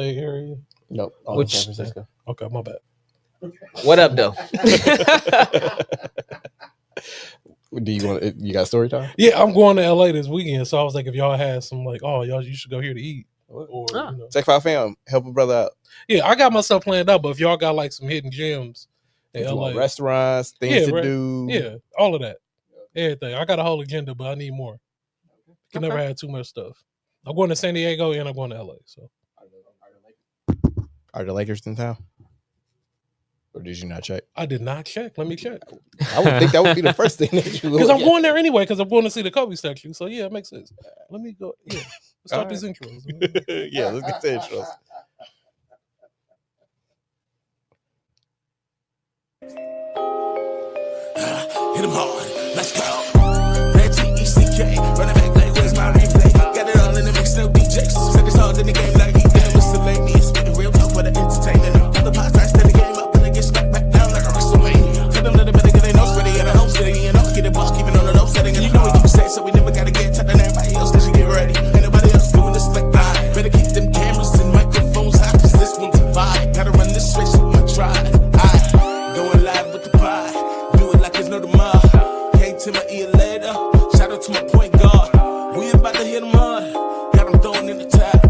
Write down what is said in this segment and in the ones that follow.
area? Nope. Which San Francisco? Okay, my bad. What up, though? Do you want? You got story time? Yeah, I'm going to LA this weekend, so I was like, if y'all had some like, oh, y'all, you should go here to eat. Or, you know. Tech File fam, help a brother out. Yeah, I got myself planned out, but if y'all got like some hidden gems in LA, restaurants, things to do, yeah, all of that, everything. I got a whole agenda, but I need more. Can never have too much stuff. I'm going to San Diego and I'm going to LA. So, are the Lakers in town? Or did you not check? I did not check. Let me check. I would think that would be the first thing that you because I'm going there anyway. Because I'm going to see the Kobe statue. So yeah, it makes sense. Let me go. Yeah, let's start these intros. Yeah, let's get the intros. Hit him hard, let's go. Red T-E-C-K, running back like where's my replay? Got it all in the mix, no DJs. Said it's hard in the game like he damn miscellaneous. Spitting real talk for the entertainment. The podcast stand the game up and they get smacked back down like a WrestleMania. Tell them little bit of they know ready at a home city, you know, get it block even on the low setting. And you know what you say, so we never gotta get tight than everybody else. Cause you get ready, ain't nobody else doing this like that. Better keep them cameras and microphones hot, cause this one's a vibe. Gotta run this race with my tribe. Going live with the pie. Do it like there's no tomorrow. Came to my ear later. Shout out to my point guard. We about to hit them hard. Got them throwing in the tap.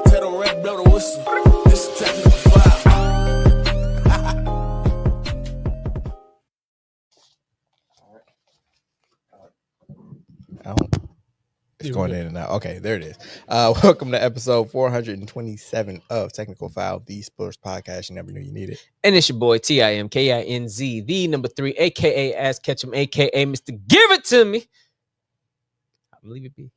Tell the red blow the whistle. This is technical file. It's going in and out. Okay, there it is. Welcome to episode 427 of Technical File, the sports podcast you never knew you needed. And it's your boy TIMKINZ, the number 3, aka Ask Ketchum, aka Mr. Give It To Me. I believe it be.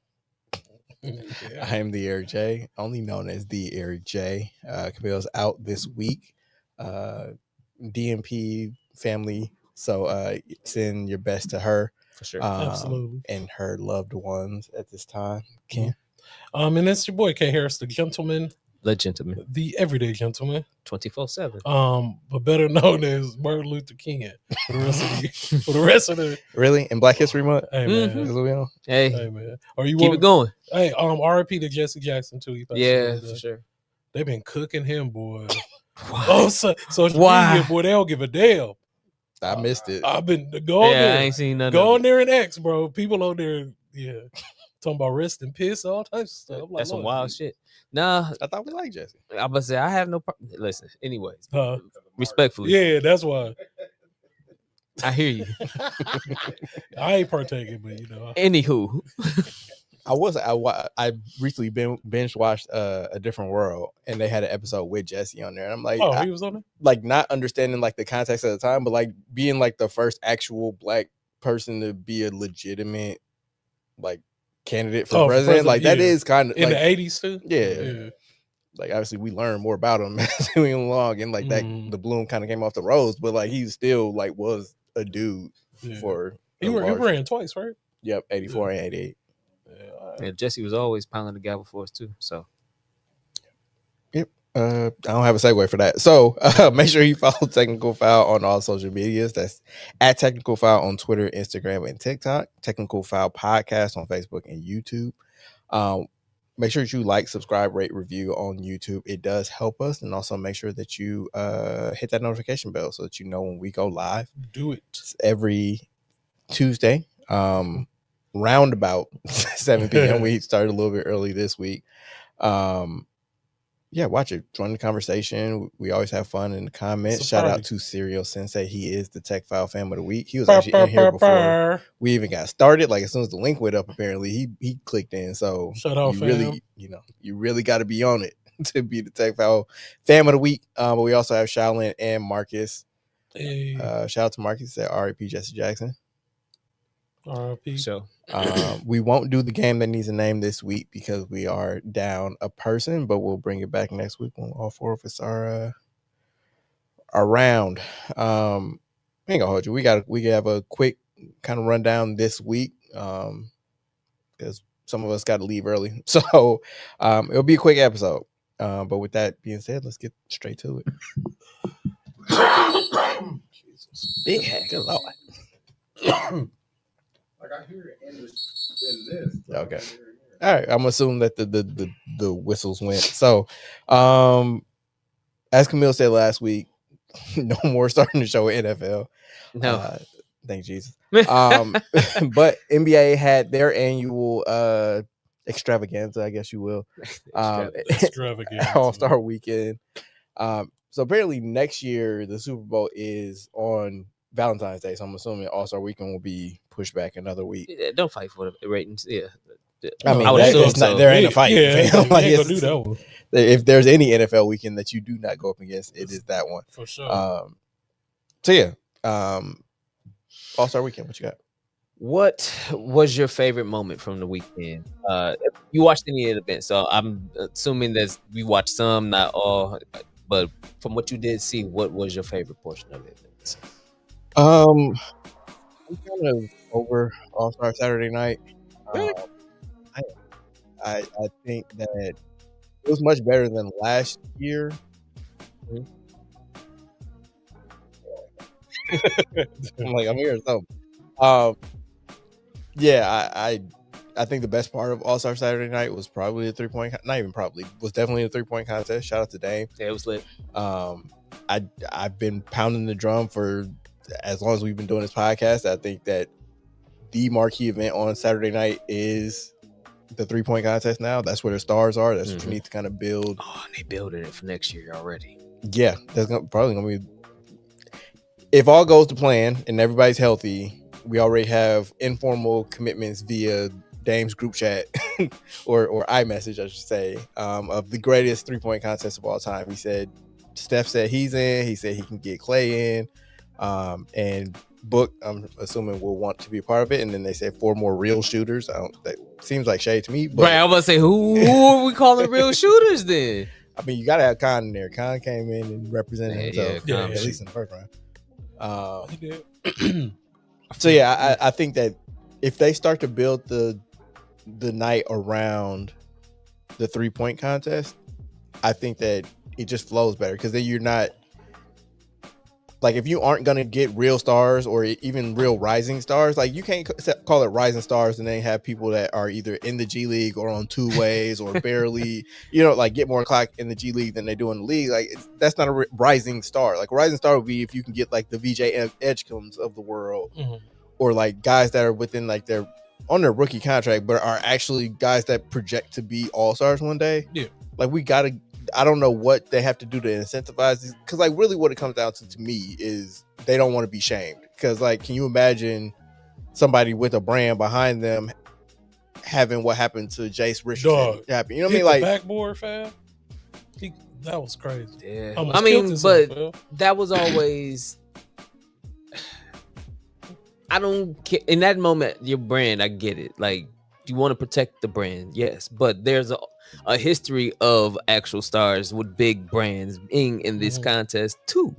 I am the Eric J, only known as the Eric J. Camille's out this week. DMP family, so send your best to her. For sure. Absolutely. And her loved ones at this time. Ken. And that's your boy K Harris, the gentleman. The gentleman. The everyday gentleman. 24/7. But better known as Martin Luther King for the rest of the Really? In Black History Month? Hey man. Mm-hmm. Hey man. Are you keep it going. Hey, RIP to Jesse Jackson too. Yeah, for sure. They've been cooking him, boy. Wow. Social media, boy, they don't give a damn. I missed it. I've been going there. I ain't seen nothing. Go on there and X, bro. People on there, talking about rest and piss, all types of stuff. That's some wild shit. Nah, I thought we liked Jesse. I was say I have no problem. Listen, anyways, respectfully. Yeah, that's why. I hear you. I ain't partaking, but you know. Anywho. I recently binge watched A Different World, and they had an episode with Jesse on there, and I'm like, he was on there, like not understanding like the context at the time, but like being like the first actual black person to be a legitimate like candidate for president, like that is kind of in like, the 80s too. Yeah. Like obviously we learned more about him as we went along, and like that the bloom kind of came off the rose, but like he still like was a dude for. He ran twice, right? Yep, 84 and 88. Yeah, Jesse was always pounding the gavel for us too. So, yep. I don't have a segue for that. So make sure you follow Technical File on all social medias. That's at Technical File on Twitter, Instagram, and TikTok. Technical File Podcast on Facebook and YouTube. Make sure that you like, subscribe, rate, review on YouTube. It does help us, and also make sure that you hit that notification bell so that you know when we go live. Do it every Tuesday. Round about 7 p.m. We started a little bit early this week. Watch it. Join the conversation. We always have fun in the comments. Shout out to Serial Sensei. He is the Tech File Fan of the Week. He was actually in here before we even got started. Like as soon as the link went up, apparently he clicked in. So shout out, you really got to be on it to be the Tech File Fan of the Week. But we also have Shaolin and Marcus. Hey. Shout out to Marcus at RIP Jesse Jackson. RIP. So we won't do the game that needs a name this week because we are down a person, but we'll bring it back next week when all 4 of us are around. I ain't gonna hold you. We have a quick kind of rundown this week because some of us got to leave early, so it'll be a quick episode. But with that being said, let's get straight to it. Jesus. Big head, good lord. Like I hear it in this. Okay. All right, I'm assuming that the whistles went. So, as Camille said last week, no more starting to show in NFL. No. Thank Jesus. But NBA had their annual extravaganza, I guess you will. Extravaganza. All-Star weekend. So apparently next year the Super Bowl is on Valentine's Day. So I'm assuming All-Star weekend will be pushed back another week. Yeah, don't fight for the ratings. Yeah. I mean, I would assume not, there ain't a fight. Yeah, fam. like, ain't gonna do that one. If there's any NFL weekend that you do not go up against, it is that one. For sure. So yeah, All-Star weekend, what you got? What was your favorite moment from the weekend? If you watched any of the events, so I'm assuming that we watched some, not all, but from what you did see, what was your favorite portion of it? I'm kind of over All-Star Saturday night. I think that it was much better than last year. I'm here so. Yeah, I think the best part of All-Star Saturday night was probably a 3-point. Not even probably, was definitely a 3-point contest. Shout out to Dame. Yeah, it was lit. I've been pounding the drum for as long as we've been doing this podcast. I think that the marquee event on Saturday night is the 3-point contest. Now that's where the stars are. That's what you need to kind of build. Oh, and they building it for next year already. Yeah, that's probably gonna be. If all goes to plan and everybody's healthy, we already have informal commitments via Dame's group chat or iMessage, I should say, of the greatest 3-point contest of all time. He said, Steph said he's in. He said he can get Clay in, and Book, I'm assuming, will want to be a part of it. And then they said 4 more real shooters. That seems like shade to me. But right, I was about to say, who are we calling real shooters then? I mean, you got to have Khan in there. Khan came in and represented himself, yeah, at least in the first round. He did. So yeah, I think that if they start to build the night around the 3-point contest, I think that it just flows better, because then you're not like, if you aren't gonna get real stars or even real rising stars, like, you can't call it rising stars and then have people that are either in the G League or on 2 ways or barely, like, get more clock in the G League than they do in the league. Like, that's not a rising star. Like, a rising star would be if you can get like the VJ Edgecombs of the world, or like guys that are within like they're on their rookie contract but are actually guys that project to be all-stars one day. Yeah, like, we gotta. I don't know what they have to do to incentivize these, because like really what it comes down to me is they don't want to be shamed. Because like, can you imagine somebody with a brand behind them having what happened to Jace Richardson happen? You know what I mean? Like, backboard, fam. That was crazy. Yeah, Almost I mean, but himself, that was always. I don't care. In that moment, your brand, I get it. Like, you want to protect the brand, yes, but there's a history of actual stars with big brands being in this contest too.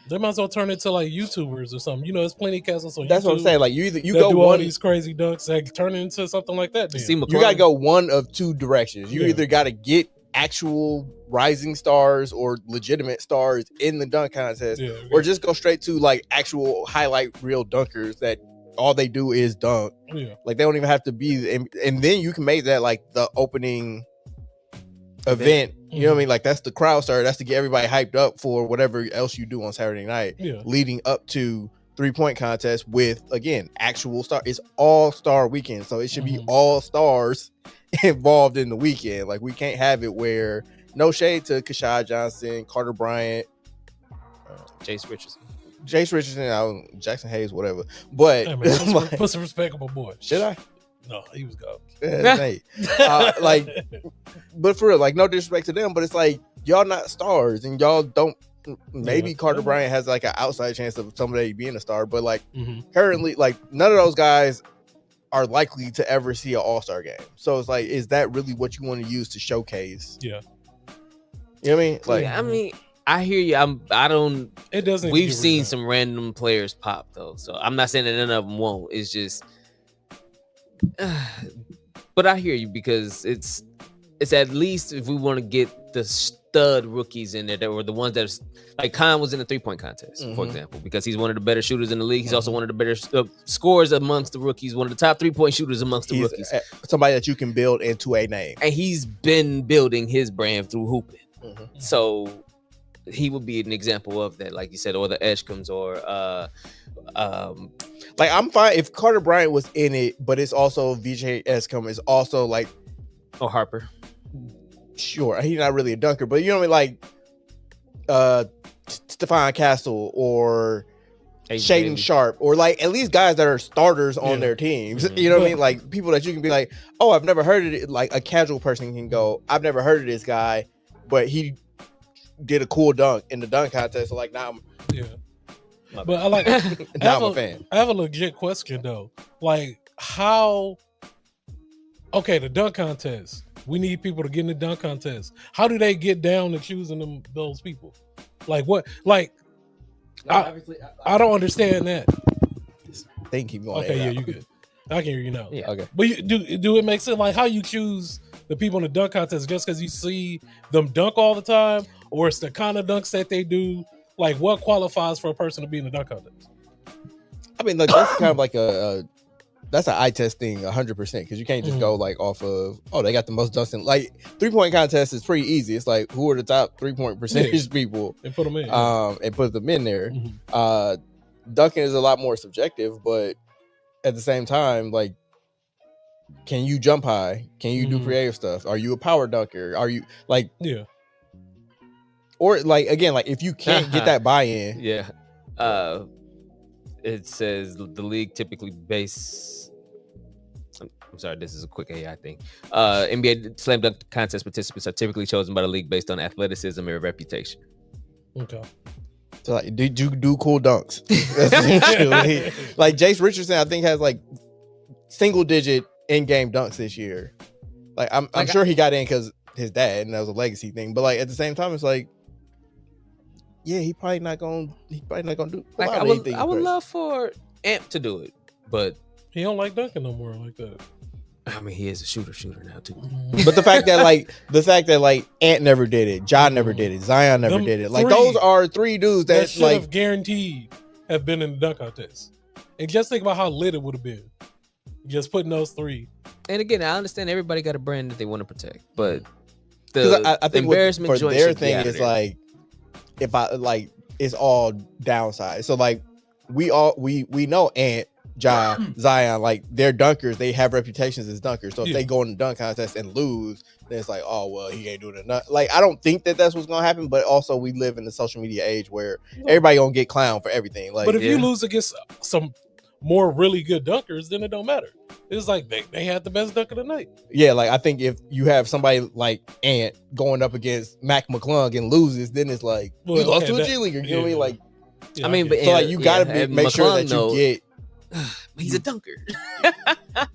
They might as well turn it to like YouTubers or something. There's plenty of cats on that's YouTube. what I'm saying. Like, you go do all these crazy dunks, like, turn it into something like that. Then. You gotta go one of 2 directions. You either gotta get actual rising stars or legitimate stars in the dunk contest, or just go straight to like actual highlight real dunkers that all they do is dunk. Like, they don't even have to be, and then you can make that like the opening event. You know what I mean? Like, that's the crowd starter. That's to get everybody hyped up for whatever else you do on Saturday night, leading up to 3-point contest with, again, actual star. It's all-star weekend, so it should be all stars involved in the weekend. Like, we can't have it where, no shade to Kashad Johnson, Carter Bryant, Jace Richardson, Jackson Hayes, whatever. But hey, man, put some respectable boy. Should I? No, he was gone. Like, but for real, like, no disrespect to them, but it's like, y'all not stars, and y'all don't. Maybe Carter Bryant has like an outside chance of somebody being a star, but like currently, like, none of those guys are likely to ever see an all-star game. So it's like, is that really what you want to use to showcase? Yeah. You know what I mean? Like, I mean, I hear you. I don't. It doesn't. We've seen some random players pop though, so I'm not saying that none of them won't. It's just, but I hear you, because it's at least, if we want to get the stud rookies in there that were the ones that like Khan was in the 3-point contest, for example, because he's one of the better shooters in the league. He's also one of the better scorers amongst the rookies, one of the top 3-point shooters amongst the rookies. Somebody that you can build into a name. And he's been building his brand through hooping. So he would be an example of that, like you said, or the Eshkams, or like I'm fine if Carter Bryant was in it, but it's also VJ Eshkam is also like, or Harper. Sure, he's not really a dunker, but you know what I mean, like Stephon Castle or Shaden Sharp, or like at least guys that are starters on their teams. You know what I mean? Like people that you can be like, oh, I've never heard of it. Like a casual person can go, I've never heard of this guy, but he did a cool dunk in the dunk contest. So like now I'm But I like now I'm a fan. I have a legit question though. Like how the dunk contest. We need people to get in the dunk contest. How do they get down to choosing those people? Like what? Like I don't understand that. They can keep going. Okay, yeah, you good. I can hear you now. Yeah. Okay. But do it make sense? Like how you choose the people in the dunk contest just because you see them dunk all the time, or it's the kind of dunks that they do? Like what qualifies for a person to be in the dunk contest? I mean, like that's kind of like that's an eye test thing 100% because you can't just go like off of, oh, they got the most dunks in. Like 3-point contest is pretty easy. It's like who are the top 3-point percentage people and put them in. And put them in there. Dunking is a lot more subjective, but at the same time, like, can you jump high? Can you do creative stuff? Are you a power dunker? Are you like or like again, like if you can't get that buy-in, it says the league typically I'm sorry, this is a quick AI thing. NBA slam dunk contest participants are typically chosen by the league based on athleticism and reputation. Okay. So like, did you do cool dunks? Like Jace Richardson, I think has like single-digit in-game dunks this year. Like I'm sure he got in because his dad, and that was a legacy thing. But like at the same time, it's like, yeah, he probably not gonna do. Like I would love for Amp to do it, but he don't like dunking no more like that. I mean, he is a shooter now too. But the fact that Ant never did it, John never did it, Zion never did it. Like those are 3 dudes that should like have guaranteed have been in the dunk contest. And just think about how lit it would have been. Just putting those 3. And again, I understand everybody got a brand that they want to protect, but I think embarrassment for their thing is like, if I like, it's all downside. So like we know Ant, Ja, Zion, like they're dunkers. They have reputations as dunkers. So if they go in the dunk contest and lose, then it's like, oh well, he ain't doing it. Like I don't think that's what's gonna happen. But also, we live in the social media age where everybody gonna get clowned for everything. Like, but if you lose against some more really good dunkers, then it don't matter. It's like they had the best dunk of the night. Yeah, like I think if you have somebody like Ant going up against Mac McClung and loses, then it's like you lost to a G Leaguer. You know what I mean? Like, I mean, but so like you gotta make sure that you get. He's a dunker.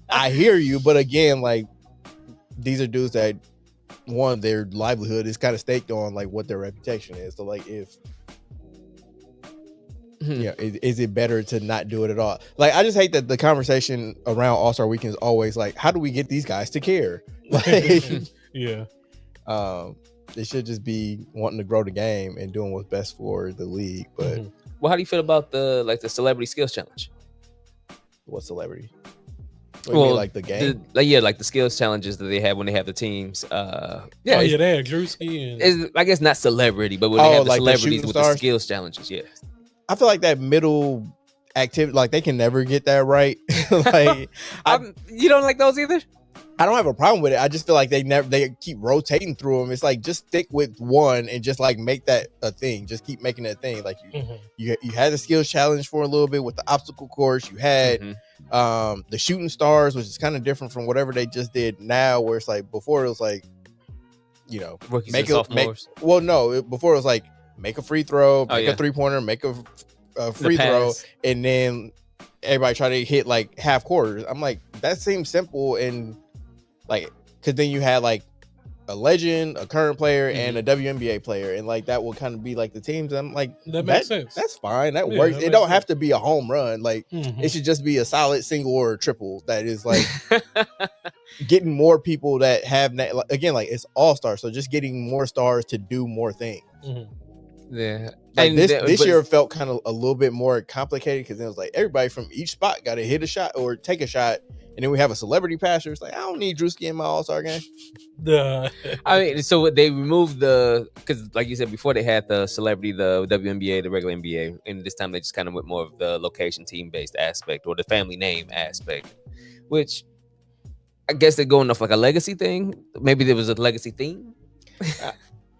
I hear you, but again, like these are dudes that their livelihood is kind of staked on like what their reputation is. So like if is it better to not do it at all? Like I just hate that the conversation around All-Star Weekend is always like, how do we get these guys to care? Like, it should just be wanting to grow the game and doing what's best for the league. But well, how do you feel about the celebrity skills challenge? What celebrity? Well, like the game, like the skills challenges that they have when they have the teams. They have Drewski and I guess not celebrity, but when they have the celebrities with the skills challenges, I feel like that middle activity, like they can never get that right. Like, you don't like those either? I don't have a problem with it. I just feel like they keep rotating through them. It's like just stick with one and just like make that a thing. Just keep making it a thing. Like you had the skills challenge for a little bit with the obstacle course. You had the shooting stars, which is kind of different from whatever they just did now. Where it's like before it was like, you know, rookies and sophomores. Before it was like make a free throw, make a 3-pointer, make a free throw, and then everybody try to hit like half quarters. I'm like, that seems simple and. Like, because then you had like a legend, a current player, and a WNBA player, and like that will kind of be like the teams. I'm like, that makes sense. That's fine. That works. It don't have to be a home run. Like, it should just be a solid single or a triple. That is like, getting more people that have that, again, like it's all stars. So just getting more stars to do more things. Yeah. Like And this year felt kind of a little bit more complicated because it was like everybody from each spot got to hit a shot or take a shot, and then we have a celebrity passer. It's like I don't need Drewski in my All-Star game. I mean, so they removed because like you said before, they had the celebrity, the WNBA, the regular NBA, and this time they just kind of went more of the location team based aspect or the family name aspect, which I guess they're going off like a legacy thing. Maybe there was a legacy theme.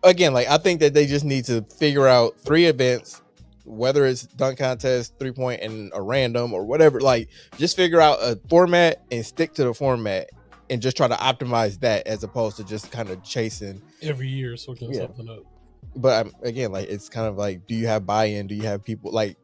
Again, like I think that they just need to figure out 3 events, whether it's dunk contest, 3-point, and a random or whatever. Like just figure out a format and stick to the format and just try to optimize that as opposed to just kind of chasing every year switching something up. But again, like it's kind of like, do you have buy-in? Do you have people like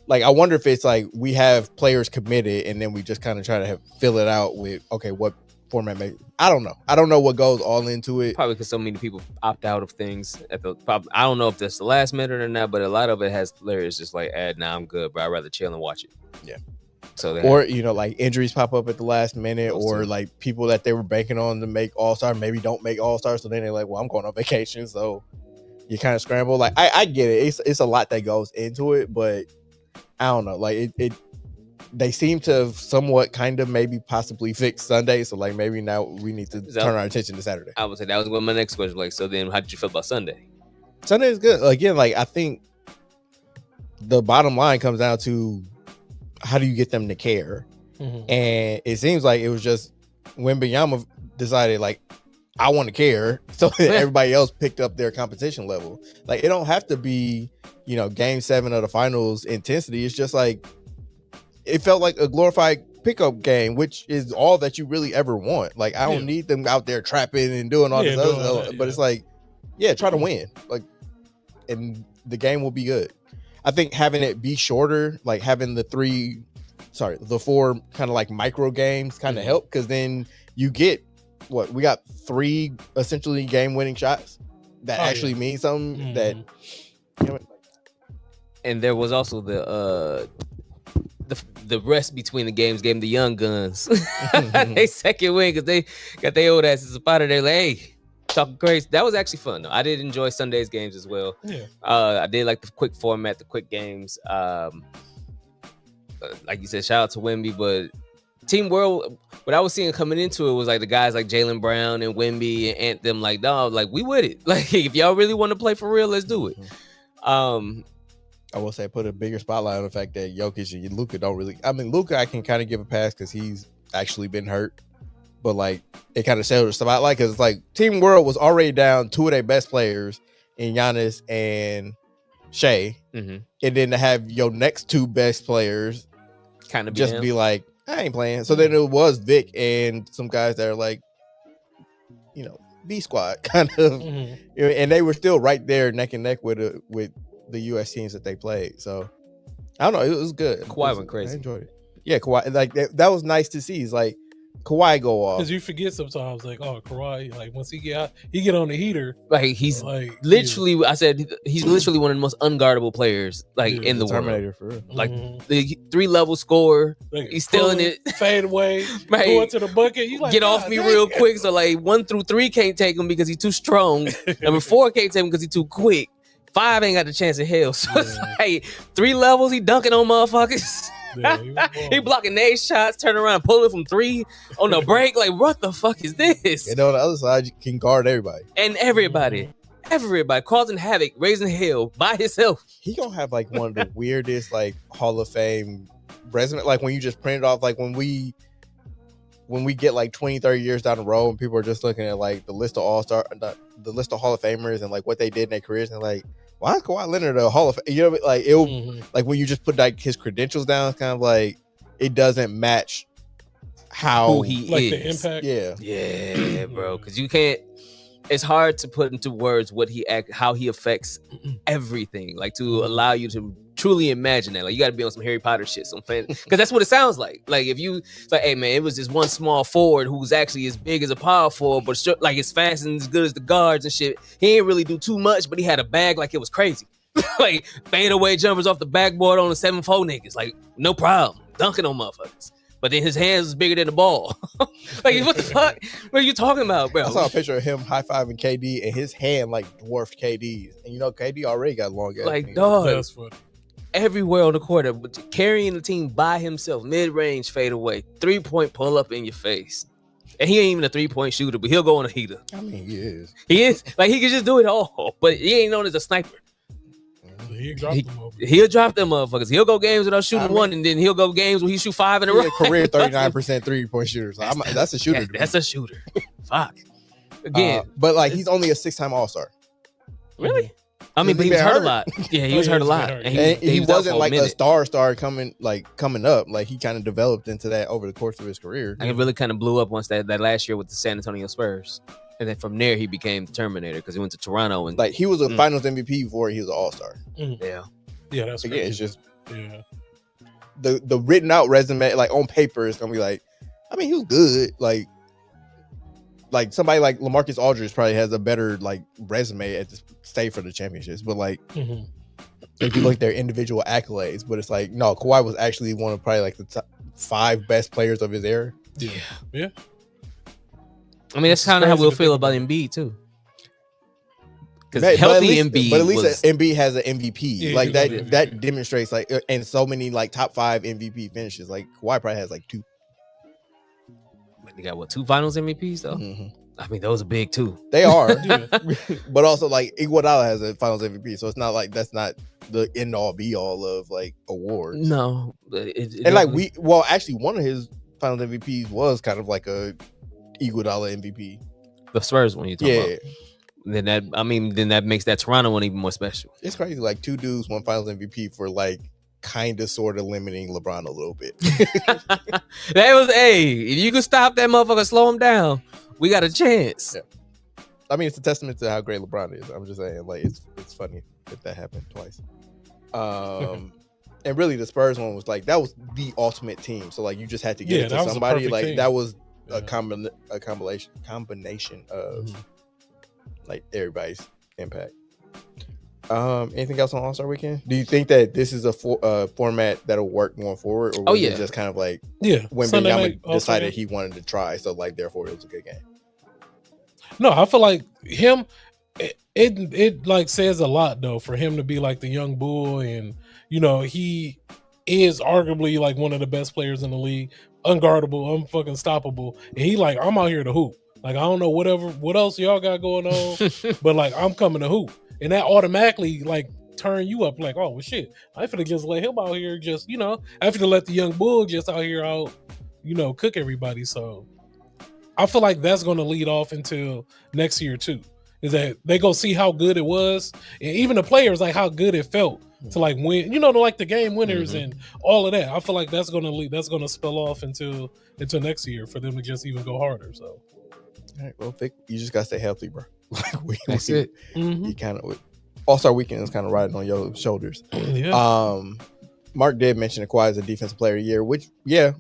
like I wonder if it's like we have players committed and then we just kind of try to fill it out with what format may. I don't know what goes all into it. Probably because so many people opt out of things at the. I don't know if that's the last minute or not, but a lot of it has players just like, nah, I'm good, but I'd rather chill and watch it. Yeah. So or like injuries pop up at the last minute, or like people that they were banking on to make All-Star maybe don't make All-Star, so then they're like, well, I'm going on vacation, so you kind of scramble. Like I get it. It's a lot that goes into it, but I don't know. Like it they seem to have somewhat kind of maybe possibly fixed Sunday. So like maybe now we need to turn our attention to Saturday. I would say that was what my next question was. Like, so then how did you feel about Sunday? Sunday is good. Again, like I think the bottom line comes down to how do you get them to care? And it seems like it was just Wembanyama decided like, I want to care. So everybody else picked up their competition level. Like it don't have to be, game 7 of the finals intensity. It's just like, it felt like a glorified pickup game, which is all that you really ever want. Like I don't need them out there trapping and doing all this other stuff, but it's like, try to win. Like, and the game will be good. I think having it be shorter, like having the 4 kind of like micro games kind of help, because then you get we got 3 essentially game winning shots that actually mean something. That and there was also the rest between the games gave them the young guns they second win because they got their old asses up out of there. Like, hey, talking crazy. That was actually fun though. I did enjoy Sunday's games as well. I did like the quick format, the quick games. Like you said, shout out to Wemby, but Team World, what I was seeing coming into it was like the guys like Jaylen Brown and Wemby and Anthem, like, no, like we with it. Like if y'all really want to play for real, let's do it. I will say put a bigger spotlight on the fact that Jokic and Luka don't really. I mean, Luka I can kind of give a pass because he's actually been hurt, but like it kind of settled the spotlight because it's like Team World was already down 2 of their best players in Giannis and Shea, and then to have your next 2 best players kind of just be like, I ain't playing. So then it was Vic and some guys that are like, B squad kind of, and they were still right there neck and neck with the U.S. teams that they played. So I don't know. It was good. Kawhi went crazy. I enjoyed it. Yeah, Kawhi. Like that was nice to see. It's like Kawhi go off because you forget sometimes. Like, oh, Kawhi. Like once he get out, he get on the heater. Like he's like literally. I said he's literally one of the most unguardable players like in the Terminator world. For real. Like the 3-level scorer. Like, he's still in it. Fade away. Going to the bucket. You like, get off me real quick. So like 1 through 3 can't take him because he's too strong. Number 4 can't take him because he's too quick. 5 ain't got the chance in hell. So it's like 3 levels, he dunking on motherfuckers. He blocking their shots, turn around, pulling from 3 on the break. Like, what the fuck is this? And on the other side, you can guard everybody. And everybody causing havoc, raising hell by himself. He gonna have like one of the weirdest like Hall of Fame resume. Like when you just print it off, like when we get like 20, 30 years down the road and people are just looking at like the list of All-Star, the list of Hall of Famers and like what they did in their careers, and like, why is Kawhi Leonard a Hall of Fame? You know, like it'll like when you just put like his credentials down, it's kind of like it doesn't match who he like is. The impact. Yeah, bro. Because you can't. It's hard to put into words how he affects everything. Like to allow you to truly imagine that. Like you got to be on some Harry Potter shit, some fan, because that's what it sounds like. Like if you like, hey man, it was just one small forward who's actually as big as a power forward, but like as fast and as good as the guards and shit. He didn't really do too much, but he had a bag like it was crazy. Like fade away jumpers off the backboard on the 7-4 niggas, like no problem, dunking on motherfuckers. but then his hands was bigger than the ball. Like, what the fuck? What are you talking about, bro? I saw a picture of him high-fiving KD, and his hand like dwarfed KD's. And KD already got long ass Like, fingers. dog, That's funny. everywhere on the court, carrying the team by himself, mid-range fadeaway, 3-point pull up in your face. And he ain't even a 3-point shooter, but he'll go on a heater. I mean, he is. He is. Like, he can just do it all, but he ain't known as a sniper. He'll drop them motherfuckers. He'll go games without shooting one, and then he'll go games where he shoot 5 in a row. Career 39% 3-point shooter. So that's a shooter. That's a shooter. Fuck. Again. But like, he's only a 6-time All-Star. Really? I mean, but he was hurt a lot. Yeah, he was hurt a lot. And he wasn't like a star coming up. Like, he kind of developed into that over the course of his career. And he really kind of blew up once that last year with the San Antonio Spurs. And then from there, he became the Terminator because he went to Toronto. And like, he was a Finals MVP before he was an All-Star. Yeah. Yeah, that's again, it's just the written out resume, like on paper, it's gonna be like, I mean, he was good. Like somebody like LaMarcus Aldridge probably has a better like resume at this state for the championships. But like, if you look at their individual accolades, but it's like, no, Kawhi was actually one of probably like the top 5 best players of his era. Yeah. I mean, that's kind of how we'll feel about Embiid too. Because healthy Embiid, but at least Embiid has an MVP. Yeah, like that demonstrates like, and so many like top 5 MVP finishes. Like Kawhi probably has like 2. They got 2 Finals MVPs though. I mean, those are big too. They are, but also like Iguodala has a Finals MVP, so it's not like that's not the end all be all of like awards. No, and like actually one of his Finals MVPs was kind of like a Iguodala MVP. The Spurs one you talking about. Then that makes that Toronto one even more special. It's crazy, like 2 dudes won Finals MVP for like kind of sort of limiting LeBron a little bit. That was if you can stop that motherfucker, slow him down, we got a chance. Yeah. I mean, it's a testament to how great LeBron is. I'm just saying, like, it's funny that happened twice. And really, the Spurs one was like, that was the ultimate team. So like, you just had to get it to somebody. Like team. That was a combination of like everybody's impact. Anything else on All-Star Weekend? Do you think that this is a format that'll work going forward, or was it just kind of like when Benyama decided he wanted to try, so like therefore it was a good game? No, I feel like him. It like says a lot though for him to be like the young bull, and he is arguably like one of the best players in the league, unguardable, unfucking stoppable, and he like, I'm out here to hoop. Like, I don't know what else y'all got going on, but like, I'm coming to hoop. And that automatically like turn you up like, oh well, shit, I finna just let him out here just, I finna let the young bull just out here cook everybody. So I feel like that's gonna lead off until next year too. Is that they go see how good it was, and even the players like how good it felt to like win, to like the game winners and all of that. I feel like that's gonna spill off until next year for them to just even go harder. So all right, well, Vic, you just gotta stay healthy, bro. Like that's it. You kind of All-Star Weekend is kind of riding on your shoulders. Yeah. Mark did mention Kawhi as a defensive player of the year, which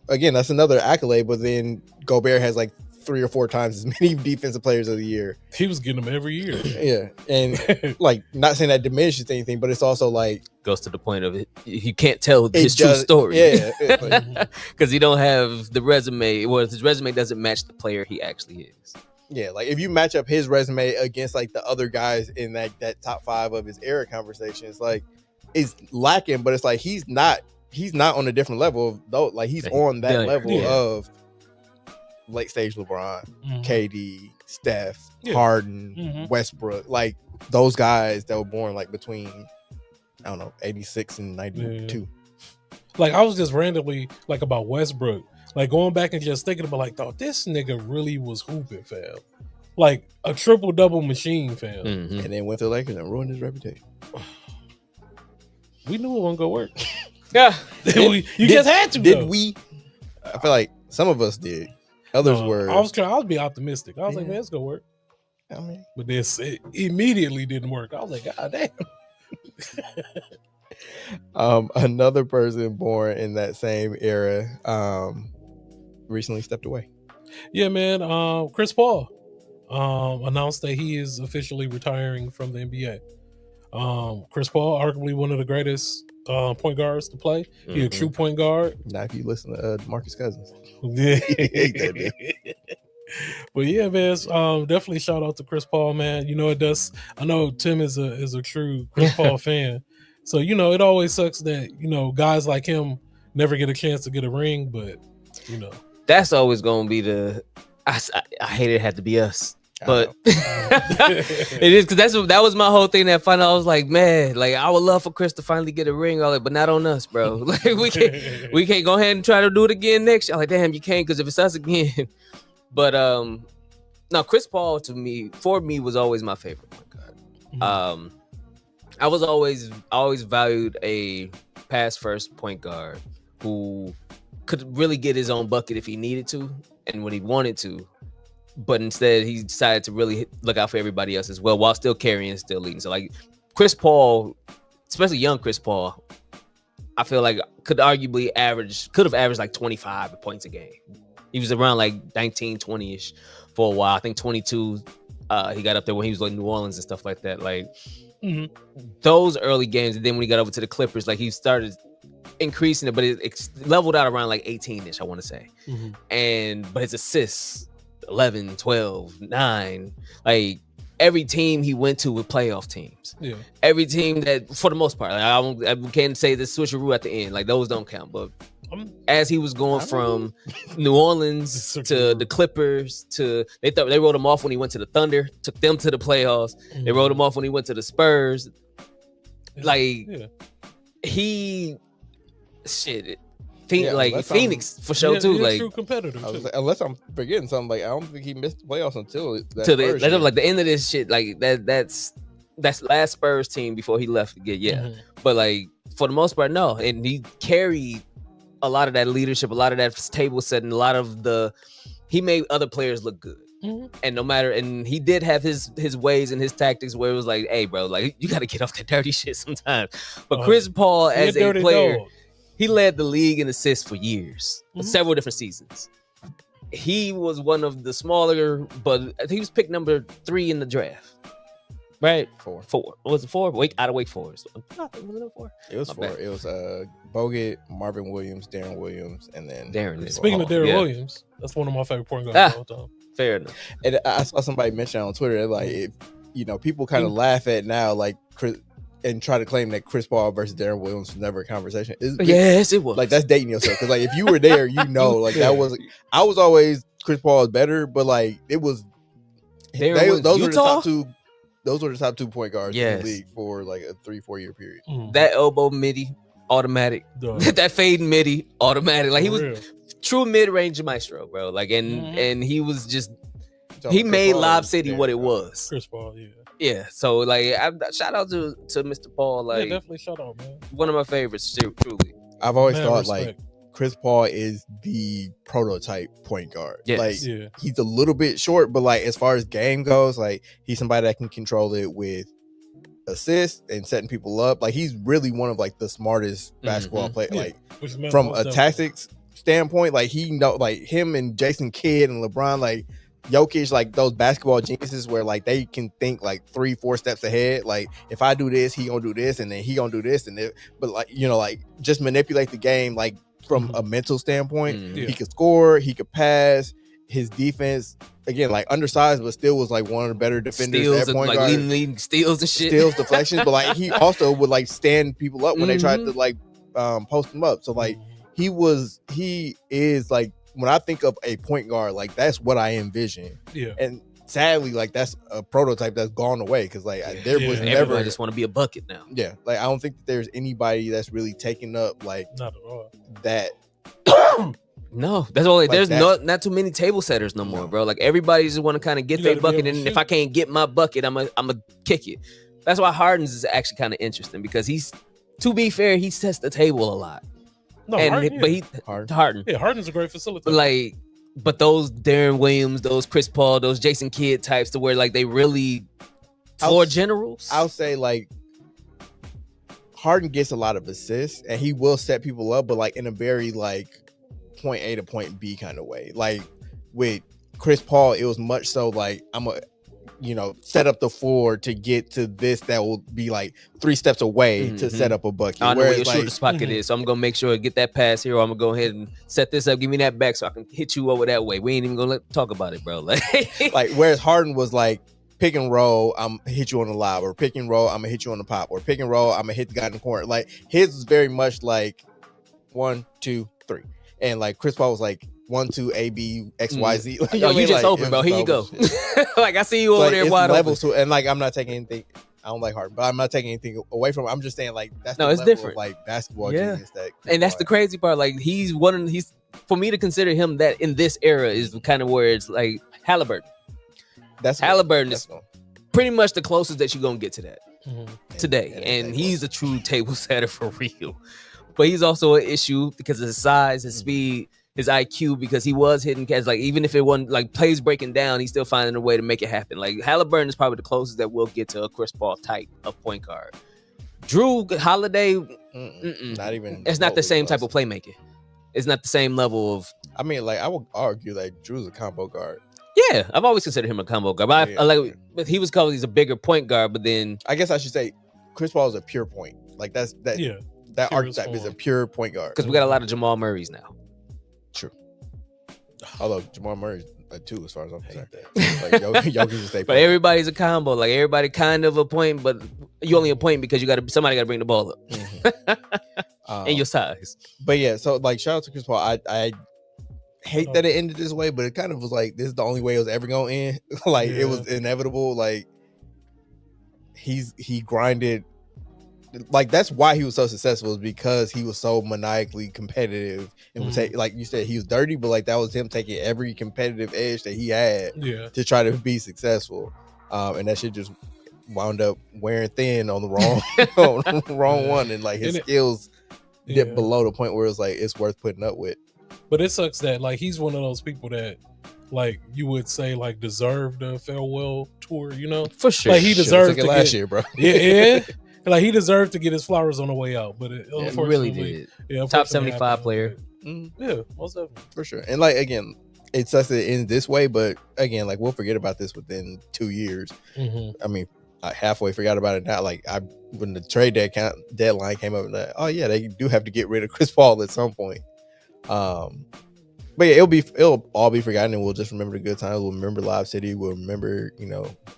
again, that's another accolade. But then Gobert has like 3 or 4 times as many defensive players of the year. He was getting them every year. Yeah, and like, not saying that diminishes anything, but it's also like goes to the point of it. You can't tell his true story. Yeah, because he don't have the resume. Well, his resume doesn't match the player he actually is. Yeah, like if you match up his resume against like the other guys in that top 5 of his era conversation, it's like it's lacking, but it's like he's not on a different level though. Like he's on that level of late stage LeBron, KD, Steph, Harden, Westbrook, like those guys that were born like between, I don't know, 86 and 92. Yeah. Like I was just randomly like about Westbrook, like going back and just thinking about like, oh, this nigga really was hooping, fam. Like a triple double machine, fam. And then went to the Lakers and ruined his reputation. We knew it wasn't gonna work. Yeah, you just had to. Did we? I feel like some of us did. Others were. I was be optimistic. I was like, man, it's gonna work. I mean, but this it immediately didn't work. I was like, God damn. Another person born in that same era recently stepped away. Yeah, man. Chris Paul announced that he is officially retiring from the NBA. Chris Paul, arguably one of the greatest point guards to play. He a true point guard. Now, if you listen to Marcus Cousins, Yeah. hate that dude. But yeah, man, definitely shout out to Chris Paul, man. You know, it does. I know Tim is a true Chris Paul fan, so you know it always sucks that guys like him never get a chance to get a ring. But that's always gonna be the. I hate it had to be us, but it is because that was my whole thing. That final, I was like, man, like I would love for Chris to finally get a ring, all that, but not on us, bro. Like we can't go ahead and try to do it again next year. I'm like, damn, you can't because if it's us again. But no, Chris Paul for me was always my favorite point guard. Mhm. I always valued a pass first point guard who could really get his own bucket if he needed to and when he wanted to. But instead, he decided to really look out for everybody else as well while still carrying and still leading. So like Chris Paul, especially young Chris Paul, I feel like could have averaged like 25 points a game. He was around like 19, 20-ish for a while. I think 22, he got up there when he was like New Orleans and stuff like that. Like those early games. And then when he got over to the Clippers, like he started increasing it, but it leveled out around like 18-ish, I want to say. But his assists, 11, 12, 9, like every team he went to with playoff teams. Yeah. Every team that, for the most part, like I can't say the switcheroo at the end. Like those don't count, but as he was going from New Orleans to the Clippers they wrote him off when he went to the Thunder, took them to the playoffs. They wrote him off when he went to the Spurs. Phoenix for sure too. He's like a true competitor. Unless I'm forgetting something, like I don't think he missed the playoffs until the end of this shit. Like that's last Spurs team before he left again. But like for the most part, no. And he carried a lot of that leadership, a lot of that table setting, a lot of he made other players look good. And he did have his ways and his tactics where it was like, hey, bro, like you got to get off that dirty shit sometimes. But Chris Paul, as a player, he led the league in assists for years, several different seasons. He was one of the smaller, but I think he was picked number 3 in the draft. Right? 4. Was it 4? Out of Wake Forest. Was it 4? It was 4. It was Bogut, Marvin Williams, Darren Williams, and then Darren. Speaking of Darren Williams, that's one of my favorite point guards of all time. Fair enough. And I saw somebody mention on Twitter, like, if, people kind of laugh at now, like, and try to claim that Chris Paul versus Darren Williams was never a conversation. Yes, it was. Like, that's dating yourself. Because, like, if you were there, like, that was... I was always... Chris Paul is better, but, like, it was... Those were the top two... Those were the top 2 point guards in the league for, like, a 3-4 year period. That elbow midi, automatic. That fade midi, automatic. Like, he was true mid-range maestro, bro. Like, and he was just... He made Lob City what it was. Chris Paul, yeah. So like, shout out to Mr. Paul. Like, definitely shout out, man. One of my favorites, truly. I've always thought like Chris Paul is the prototype point guard. Yes. Like he's a little bit short, but like as far as game goes, like he's somebody that can control it with assists and setting people up. Like he's really one of like the smartest basketball players. Like from a tactics standpoint, like he know like him and Jason Kidd and LeBron, like Jokic, like those basketball geniuses where like they can think like 3-4 steps ahead. Like if I do this, he gonna do this, and then he gonna do this, and then but like like just manipulate the game like from a mental standpoint. He could score, he could pass. His defense again, like undersized, but still was like one of the better defenders steals at point like guard. leading steals and shit, steals, deflections, but like he also would like stand people up when they tried to like post him up. So like he is like. When I think of a point guard, like that's what I envision. Yeah. And sadly, like that's a prototype that's gone away because like there was never. I just want to be a bucket now. Yeah. Like I don't think that there's anybody that's really taking up like not at all that. No, that's all. Like there's not too many table setters no more, bro. Like everybody just want to kind of get their bucket, and if I can't get my bucket, I'm a kick it. That's why Harden's is actually kind of interesting because to be fair, he sets the table a lot. No, Harden. Yeah, Harden's a great facilitator. But those Darren Williams, those Chris Paul, those Jason Kidd types, to where like they really floor generals. I'll say like Harden gets a lot of assists and he will set people up, but like in a very like point A to point B kind of way. Like with Chris Paul, it was much so like I'm gonna set up the floor to get to this that will be like 3 steps away to set up a bucket. I know where your like, shooter's pocket is, so I'm gonna make sure to get that pass here, or I'm gonna go ahead and set this up, give me that back so I can hit you over that way. We ain't even gonna talk about it, bro. Like whereas Harden was like, pick and roll, I'm gonna hit you on the lob, or pick and roll, I'm gonna hit you on the pop, or pick and roll, I'm gonna hit the guy in the corner. Like his was very much like 1, 2, 3, and like Chris Paul was like 1, 2, A, B, X, Y, Z. Like, yo, you just open, bro. Here you go. Like I see you over there wide open. And like I'm not taking anything. I don't like Harden, but I'm not taking anything away from him. I'm just saying like that's it's different. Of, like basketball genius that. And that's the crazy part. Like he's for me to consider him that in this era is kind of where it's like Halliburton. Halliburton is pretty much the closest that you're gonna get to that today, and he's a true table setter for real. But he's also an issue because of his size, his speed, his IQ, because he was hitting catches. Like even if it wasn't like plays breaking down, he's still finding a way to make it happen. Like Halliburton is probably the closest that we'll get to a Chris Paul type of point guard. Drew Holiday, not even. It's not the same type of playmaking. It's not the same level of. I mean, like I would argue like Drew's a combo guard. Yeah, I've always considered him a combo guard. But but he was called he's a bigger point guard. But then I guess I should say Chris Paul is a pure point. Like that. Yeah. That archetype is a pure point guard. Because we got a lot of Jamal Murrays now. True. Although Jamal Murray's a 2 as far as I'm concerned. Like Jokic is a but everybody's a combo. Like everybody kind of a point, but you only a point because somebody got to bring the ball up. And your size. But yeah, so like shout out to Chris Paul. I hate that it ended this way, but it kind of was like this is the only way it was ever gonna end. Like it was inevitable. Like he grinded. Like that's why he was so successful, is because he was so maniacally competitive and would take, like you said, he was dirty, but like that was him taking every competitive edge that he had to try to be successful. And that shit just wound up wearing thin on the wrong one, and like his skills dipped below the point where it's like it's worth putting up with. But it sucks that like he's one of those people that like you would say like deserved a farewell tour, For sure. Like he deserved it last year, bro. Yeah. Like he deserved to get his flowers on the way out, but it really did. Yeah, top 75 player. Yeah, most definitely. For sure. And like again, it sucks that it ends this way, but again, like we'll forget about this within 2 years. I mean, I halfway forgot about it now. Like when the trade deadline came up, like, oh yeah, they do have to get rid of Chris Paul at some point. But yeah, it'll all be forgotten, and we'll just remember the good times. We'll remember Live City. We'll remember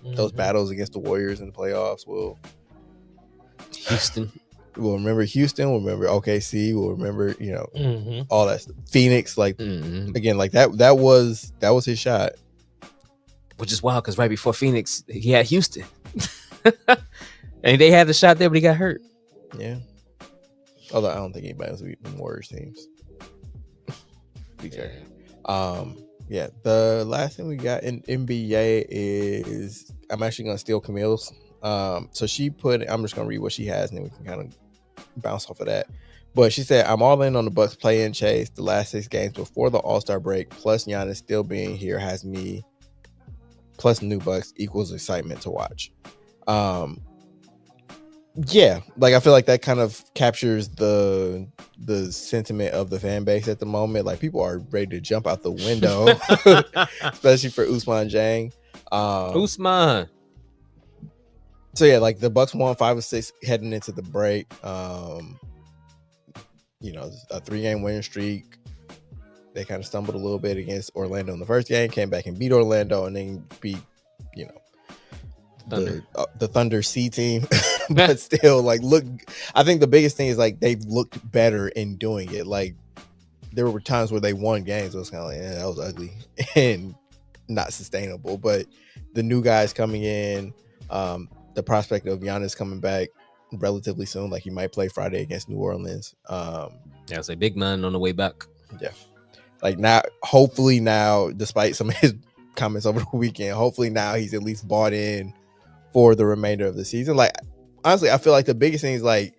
those battles against the Warriors in the playoffs. Houston. We'll remember Houston. We'll remember OKC. We'll remember, all that stuff. Phoenix, like again, like that was his shot. Which is wild because right before Phoenix, he had Houston, and they had the shot there, but he got hurt. Yeah. Although I don't think anybody else beat the Warriors teams. Be fair. Yeah. The last thing we got in NBA is I'm actually gonna steal Camille's. So she I'm just gonna read what she has and then we can kind of bounce off of that. But she said, I'm all in on the Bucks play-in chase the last 6 games before the All-Star break, plus Giannis still being here has me, plus new Bucks equals excitement to watch. Yeah, like I feel like that kind of captures the sentiment of the fan base at the moment. Like people are ready to jump out the window, especially for Ousmane Dieng. Ousmane. So yeah, like the Bucks won 5 of 6 heading into the break. A 3-game winning streak. They kind of stumbled a little bit against Orlando in the first game, came back and beat Orlando, and then beat, the Thunder C team. But still, like, look, I think the biggest thing is like they've looked better in doing it. Like there were times where they won games. It was kind of like, that was ugly and not sustainable. But the new guys coming in, the prospect of Giannis coming back relatively soon, like he might play Friday against New Orleans. It's a big man on the way back. Yeah, like hopefully now, despite some of his comments over the weekend, hopefully now he's at least bought in for the remainder of the season. Like honestly, I feel like the biggest thing is like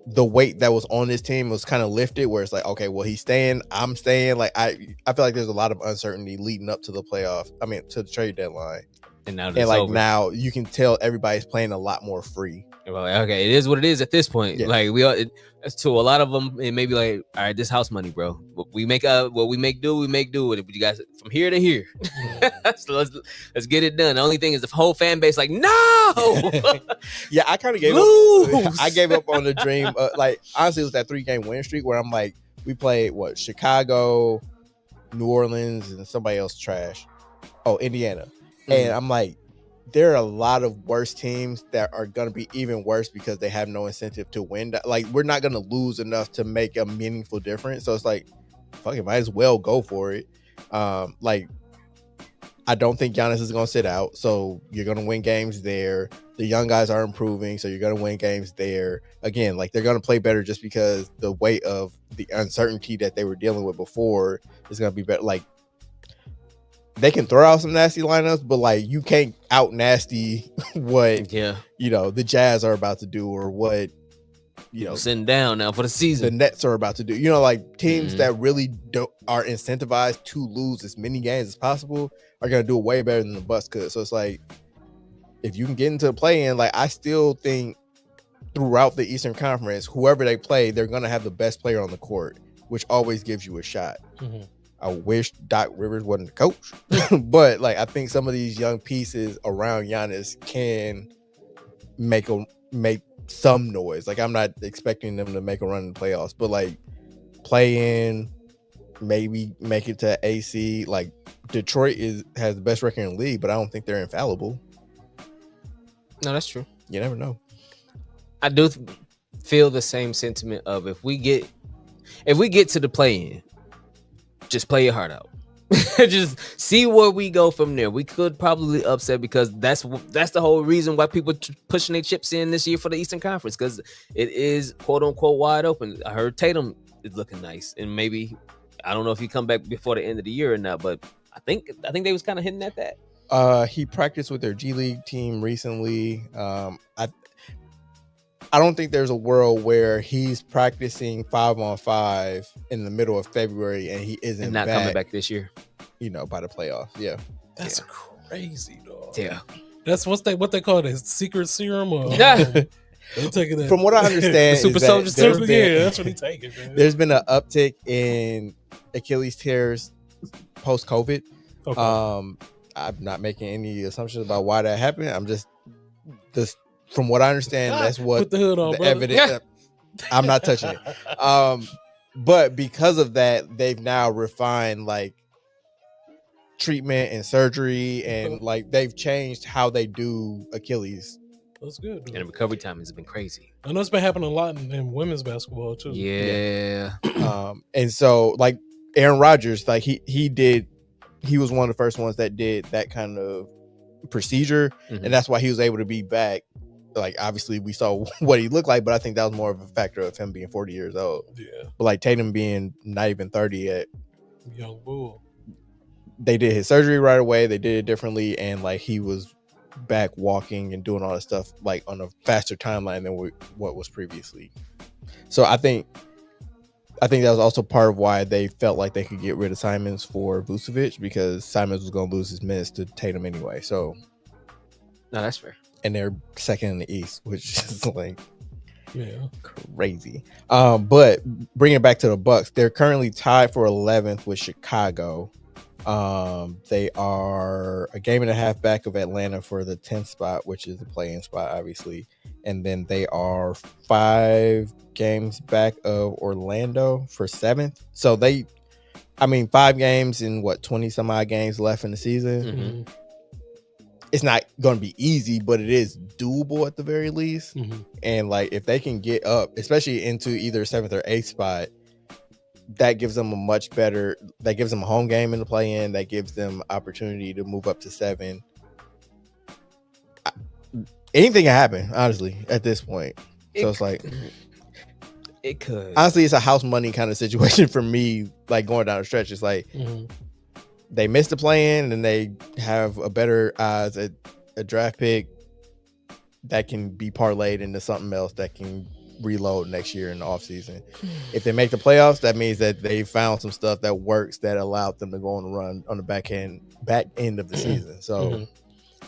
the weight that was on this team was kind of lifted, where it's like, okay, well he's staying, I'm staying. Like I feel like there's a lot of uncertainty leading up to the to the trade deadline. And now and like now you can tell everybody's playing a lot more free. Well, okay, it is what it is at this point. Yeah. Like we are to a lot of them, it may be like, all right, this house money, bro. What we make do with it. But you guys from here to here. So let's get it done. The only thing is the whole fan base like, no. Yeah, I kind of gave up. I gave up on the dream. Like honestly, it was that 3-game winning streak where I'm like, we played Chicago, New Orleans, and somebody else trash. Oh, Indiana. And I'm like, there are a lot of worse teams that are going to be even worse because they have no incentive to win. Like, we're not going to lose enough to make a meaningful difference. So it's like, fuck it, might as well go for it. Like, I don't think Giannis is going to sit out. So you're going to win games there. The young guys are improving. So you're going to win games there. Again, like, they're going to play better just because the weight of the uncertainty that they were dealing with before is going to be better. Like, they can throw out some nasty lineups, but like you can't out nasty what the Jazz are about to do or what sitting down now for the season the Nets are about to do. Like teams that really are incentivized to lose as many games as possible are gonna do it way better than the Bucks could. So it's like if you can get into the play-in, like I still think throughout the Eastern Conference, whoever they play, they're gonna have the best player on the court, which always gives you a shot. I wish Doc Rivers wasn't the coach, but like I think some of these young pieces around Giannis can make some noise. Like I'm not expecting them to make a run in the playoffs, but like play in, maybe make it to AC. Like Detroit has the best record in the league, but I don't think they're infallible. No, that's true. You never know. I do feel the same sentiment of if we get to the play-in, just play your heart out. Just see where we go from there. We could probably upset because that's the whole reason why people pushing their chips in this year for the Eastern Conference, because it is quote unquote wide open. I heard Tatum is looking nice, and maybe I don't know if he come back before the end of the year or not, but I think they was kind of hinting at that. He practiced with their G League team recently. I don't think there's a world where he's practicing 5-on-5 in the middle of February and he isn't and not coming back this year. By the playoffs. Yeah, that's crazy, dog. Yeah, that's what they call it, secret serum. Or, taking that. From what I understand, super soldier serum. Yeah, that's what he's taking. Man. There's been an uptick in Achilles tears post COVID. Okay. I'm not making any assumptions about why that happened. I'm just from what I understand, that's what put the hood on, the evidence. I'm not touching it. But because of that, they've now refined like treatment and surgery, and like they've changed how they do Achilles. That's good. Dude. And the recovery time has been crazy. I know it's been happening a lot in women's basketball too. Yeah. And so like Aaron Rodgers, like he was one of the first ones that did that kind of procedure, and that's why he was able to be back. Like obviously we saw what he looked like, but I think that was more of a factor of him being 40 years old. Yeah. But like Tatum being not even 30 yet. Young bull. They did his surgery right away. They did it differently, and like he was back walking and doing all this stuff like on a faster timeline than what was previously. So I think that was also part of why they felt like they could get rid of Simons for Vucevic, because Simons was going to lose his minutes to Tatum anyway. So no, that's fair. And they're second in the East, which is like crazy. But bringing it back to the Bucks, they're currently tied for 11th with Chicago. They are a game and a half back of Atlanta for the 10th spot, which is the play-in spot, obviously. And then they are 5 games back of Orlando for 7th. So 5 games in 20 some odd games left in the season. It's not going to be easy, but it is doable at the very least. And like if they can get up, especially into either 7th or 8th spot, that gives them a home game in the play-in. That gives them opportunity to move up to 7. Anything can happen, honestly, at this point. So it's like it could. Honestly, it's a house money kind of situation for me. Like going down the stretch, it's like they missed the play-in, and they have a better odds at a draft pick that can be parlayed into something else that can reload next year in the offseason. If they make the playoffs, that means that they found some stuff that works that allowed them to go on the run on the back end of the season. So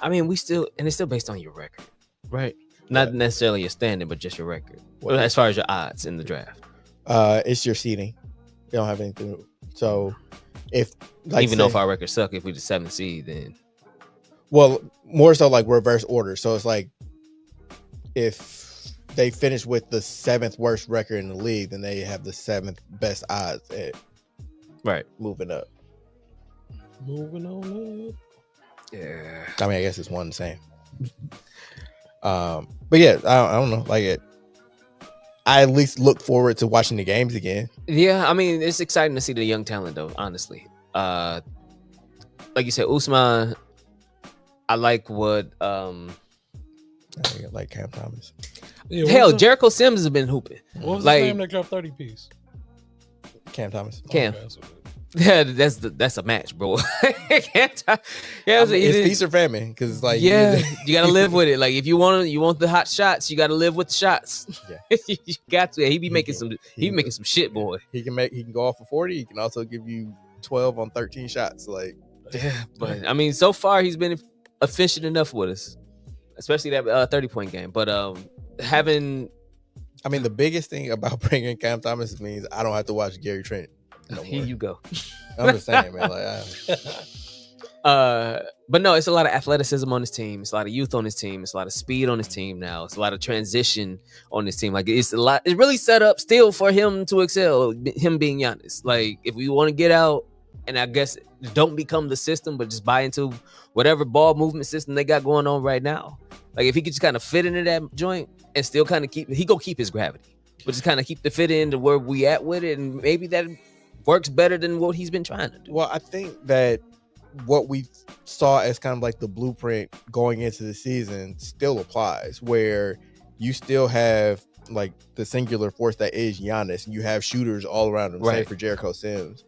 I mean, it's still based on your record, right? Not necessarily your standing, but just your record. What? As far as your odds in the draft. It's your seeding. You don't have anything. So if though if our records suck, if we the 7th seed, then more so like reverse order. So it's like if they finish with the 7th worst record in the league, then they have the 7th best odds at moving up. Moving on up. Yeah. I mean, I guess it's one the same. But yeah, I don't know. Like I at least look forward to watching the games again. Yeah, I mean, it's exciting to see the young talent, though. Honestly, like you said, Usman. I like what. I like Cam Thomas. Yeah, hell, Jericho Sims has been hooping. What was his name that dropped 30 piece? Cam Thomas. Cam. Okay, yeah, that's a match, bro. It's feast or famine because it's like you gotta live with it. Like if you want the hot shots, you gotta live with the shots. Yeah. You got to. He be making some shit, boy. He can go off for 40. He can also give you 12 on 13 shots. Like but I mean, so far he's been efficient enough with us, especially that 30-point game. But the biggest thing about bringing Cam Thomas means I don't have to watch Gary Trent. No Here you go. I'm just saying, man. But no, it's a lot of athleticism on his team. It's a lot of youth on his team. It's a lot of speed on his team now. It's a lot of transition on his team. Like it's a lot. It's really set up still for him to excel. Him being Giannis. Like if we want to get out, and I guess don't become the system, but just buy into whatever ball movement system they got going on right now. Like if he could just kind of fit into that joint and still kind of keep his gravity, but just kind of keep the fit into where we at with it, and maybe that works better than what he's been trying to do. Well, I think that what we saw as kind of like the blueprint going into the season still applies, where you still have like the singular force that is Giannis, and you have shooters all around him, save for Jericho Sims.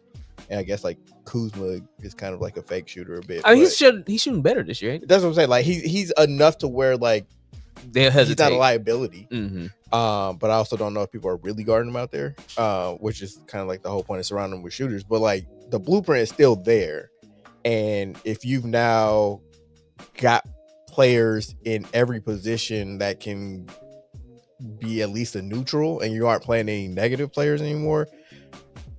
And I guess like Kuzma is kind of like a fake shooter a bit. I mean, he's shooting better this year. That's what I'm saying. Like he's enough to where like they'll hesitate. He's not a liability. Mm-hmm. But I also don't know if people are really guarding him out there, which is kind of like the whole point of surrounding him with shooters. But like the blueprint is still there. And if you've now got players in every position that can be at least a neutral, and you aren't playing any negative players anymore,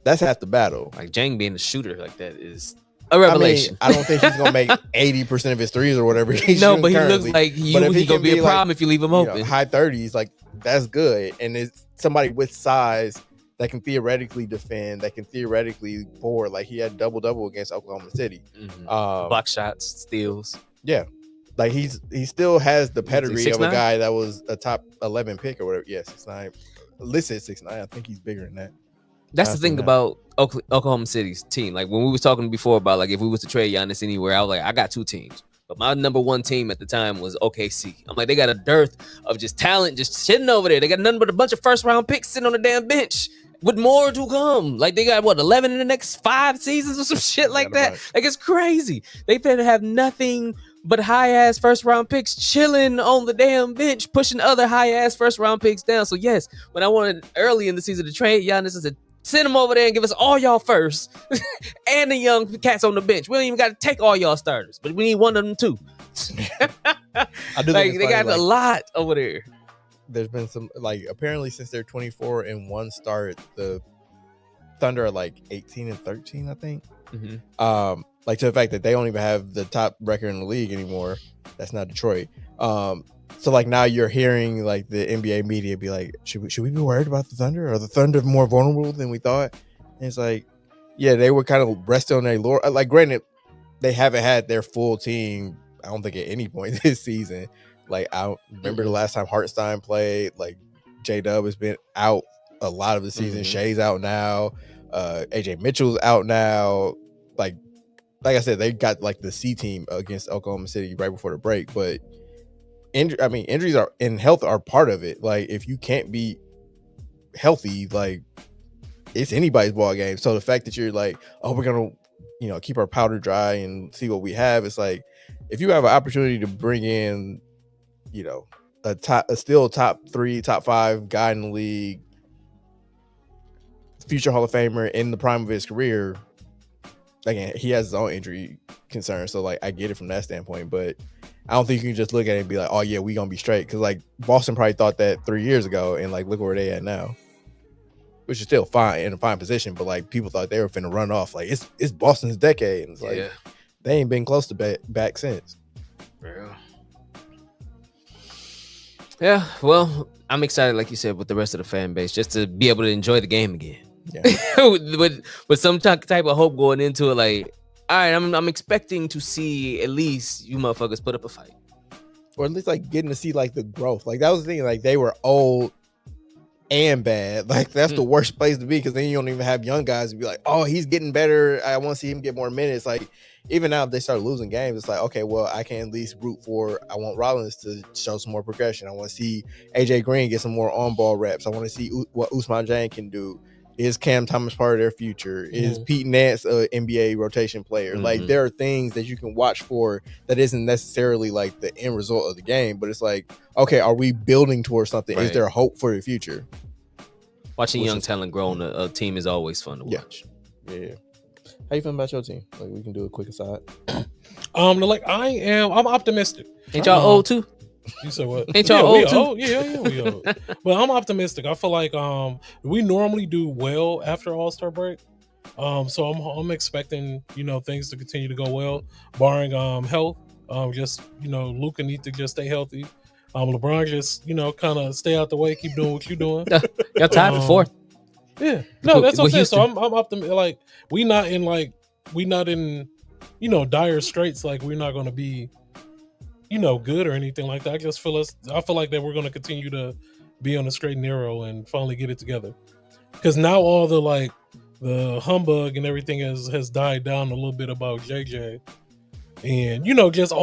that's half the battle. Like Jang being a shooter like that is a revelation. I don't think he's gonna make 80% of his threes or whatever. But he looks like he gonna be a problem if you leave him open. High 30s, like that's good. And it's somebody with size that can theoretically defend, that can theoretically board. Like he had double against Oklahoma City. Mm-hmm. Block shots, steals. Yeah. Like he still has the pedigree of a guy that was a top 11 pick or whatever. Yeah, 6'9". Listed 6'9". I think he's bigger than that. That's the thing about Oklahoma City's team. Like when we was talking before about like if we was to trade Giannis anywhere, I was like, I got 2 teams. But my number 1 team at the time was OKC. I'm like, they got a dearth of just talent just sitting over there. They got nothing but a bunch of first round picks sitting on the damn bench with more to come. Like they got 11 in the next 5 seasons or some shit like that. Like it's crazy. They better have nothing but high ass first round picks chilling on the damn bench, pushing other high ass first round picks down. So yes, when I wanted early in the season to trade Giannis, I said, send them over there and give us all y'all first and the young cats on the bench. We don't even got to take all y'all starters, but we need one of them too. Like they got a lot over there. There's been some apparently since their 24-1 start, the Thunder are 18-13, I think. Mm-hmm. To the fact that they don't even have the top record in the league anymore. That's not Detroit. So now you're hearing the NBA media be like, should we be worried about the Thunder? Are the Thunder more vulnerable than we thought? And it's yeah, they were kind of resting on their laurel. Granted, they haven't had their full team, I don't think at any point this season. I don't remember the last time Hartenstein played. J-Dub has been out a lot of the season. Mm-hmm. Shea's out now. AJ Mitchell's out now. Like I said, they got the C team against Oklahoma City right before the break, but injuries are in health are part of it. If you can't be healthy, it's anybody's ball game. So the fact that you're we're gonna, keep our powder dry and see what we have. It's if you have an opportunity to bring in, a still top 3, top 5 guy in the league, future Hall of Famer in the prime of his career, again, he has his own injury concerns, so like I get it from that standpoint, but I don't think you can just look at it and be like, oh yeah, we gonna be straight, because like Boston probably thought that 3 years ago, and like look where they at now, which is still fine, in a fine position, but like people thought they were finna run off. Like it's Boston's decade, and it's like they ain't been close to back since. Yeah, well, I'm excited, like you said, with the rest of the fan base, just to be able to enjoy the game again. Yeah. with some type of hope going into it. Like, all right, I'm expecting to see at least you motherfuckers put up a fight, or at least like getting to see like the growth. Like that was the thing. Like they were old and bad. Like that's the worst place to be, because then you don't even have young guys to be like, oh, he's getting better, I want to see him get more minutes. Like even now, if they start losing games, it's like, okay, well, I can at least root for. I want Rollins to show some more progression. I want to see AJ Green get some more on-ball reps. I want to see what Ousmane Dieng can do. Is Cam Thomas part of their future? Is Pete Nance an NBA rotation player? Like there are things that you can watch for that isn't necessarily like the end result of the game, but it's like, okay, are we building towards something? Right. Is there hope for the future? Watching young talent grow on a team is always fun to watch. Yeah. How you feeling about your team? Like we can do a quick aside. Like I'm optimistic. Ain't y'all old too? You said what? Ain't y'all old too? Old. Yeah, we old. But I'm optimistic. I feel like we normally do well after All-Star break. So I'm expecting, things to continue to go well, barring health. Just Luka needs to just stay healthy. LeBron just kind of stay out the way, keep doing what you're doing. Y'all tied for fourth. Yeah. No, that's what I'm saying. So I'm optimistic. Like we not in dire straits. Like we're not going to be good or anything like that. I just feel like that we're going to continue to be on the straight and narrow and finally get it together. Because now all the humbug and everything has died down a little bit about JJ, and just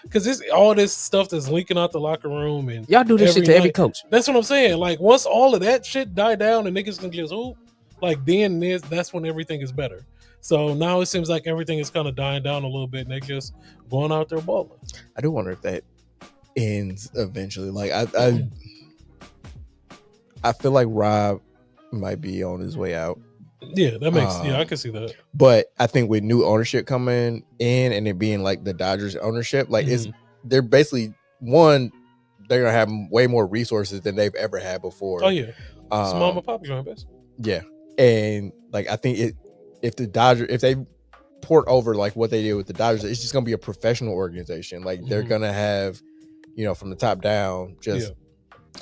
because all this stuff that's leaking out the locker room, and y'all do this shit to every coach. That's what I'm saying. Like once all of that shit die down and niggas can just hoop, like then that's when everything is better. So now it seems like everything is kind of dying down a little bit, and they're just going out there balling. I do wonder if that ends eventually. Like I feel like Rob might be on his way out. Yeah, that makes I can see that. But I think with new ownership coming in and it being like the Dodgers ownership, like they're basically they're gonna have way more resources than they've ever had before. Oh yeah, small and pop joint best. Yeah, and like I think if they port over like what they did with the Dodgers, it's just gonna be a professional organization. Like they're gonna have, from the top down, just. Yeah.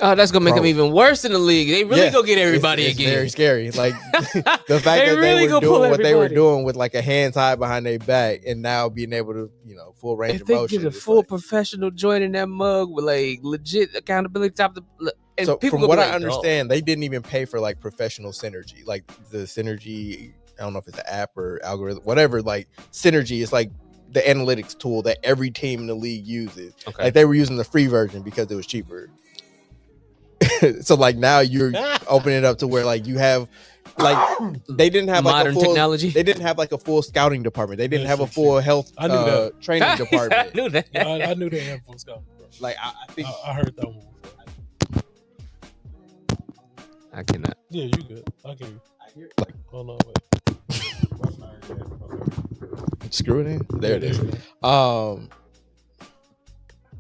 Oh, that's gonna make them even worse in the league. They really go get everybody it's again. Very scary. Like the fact that they were doing what they were doing with like a hand tied behind their back, and now being able to, full range of motion. If they get a full professional joint in that mug with like legit accountability top of the. And so from what I understand, they didn't even pay for like professional synergy, like the synergy. I don't know if it's an app or algorithm, whatever. Like synergy is like the analytics tool that every team in the league uses. Okay. Like they were using the free version because it was cheaper. So like now you're opening it up to where like you have like they didn't have like modern technology. They didn't have like a full scouting department. They didn't have a full health training department. I knew that. Yeah, I knew they had full scouting. Like I think I heard that one before. I cannot. Yeah, you good. I can. I hear it. Like, hold on, wait. Screw it in. There it is.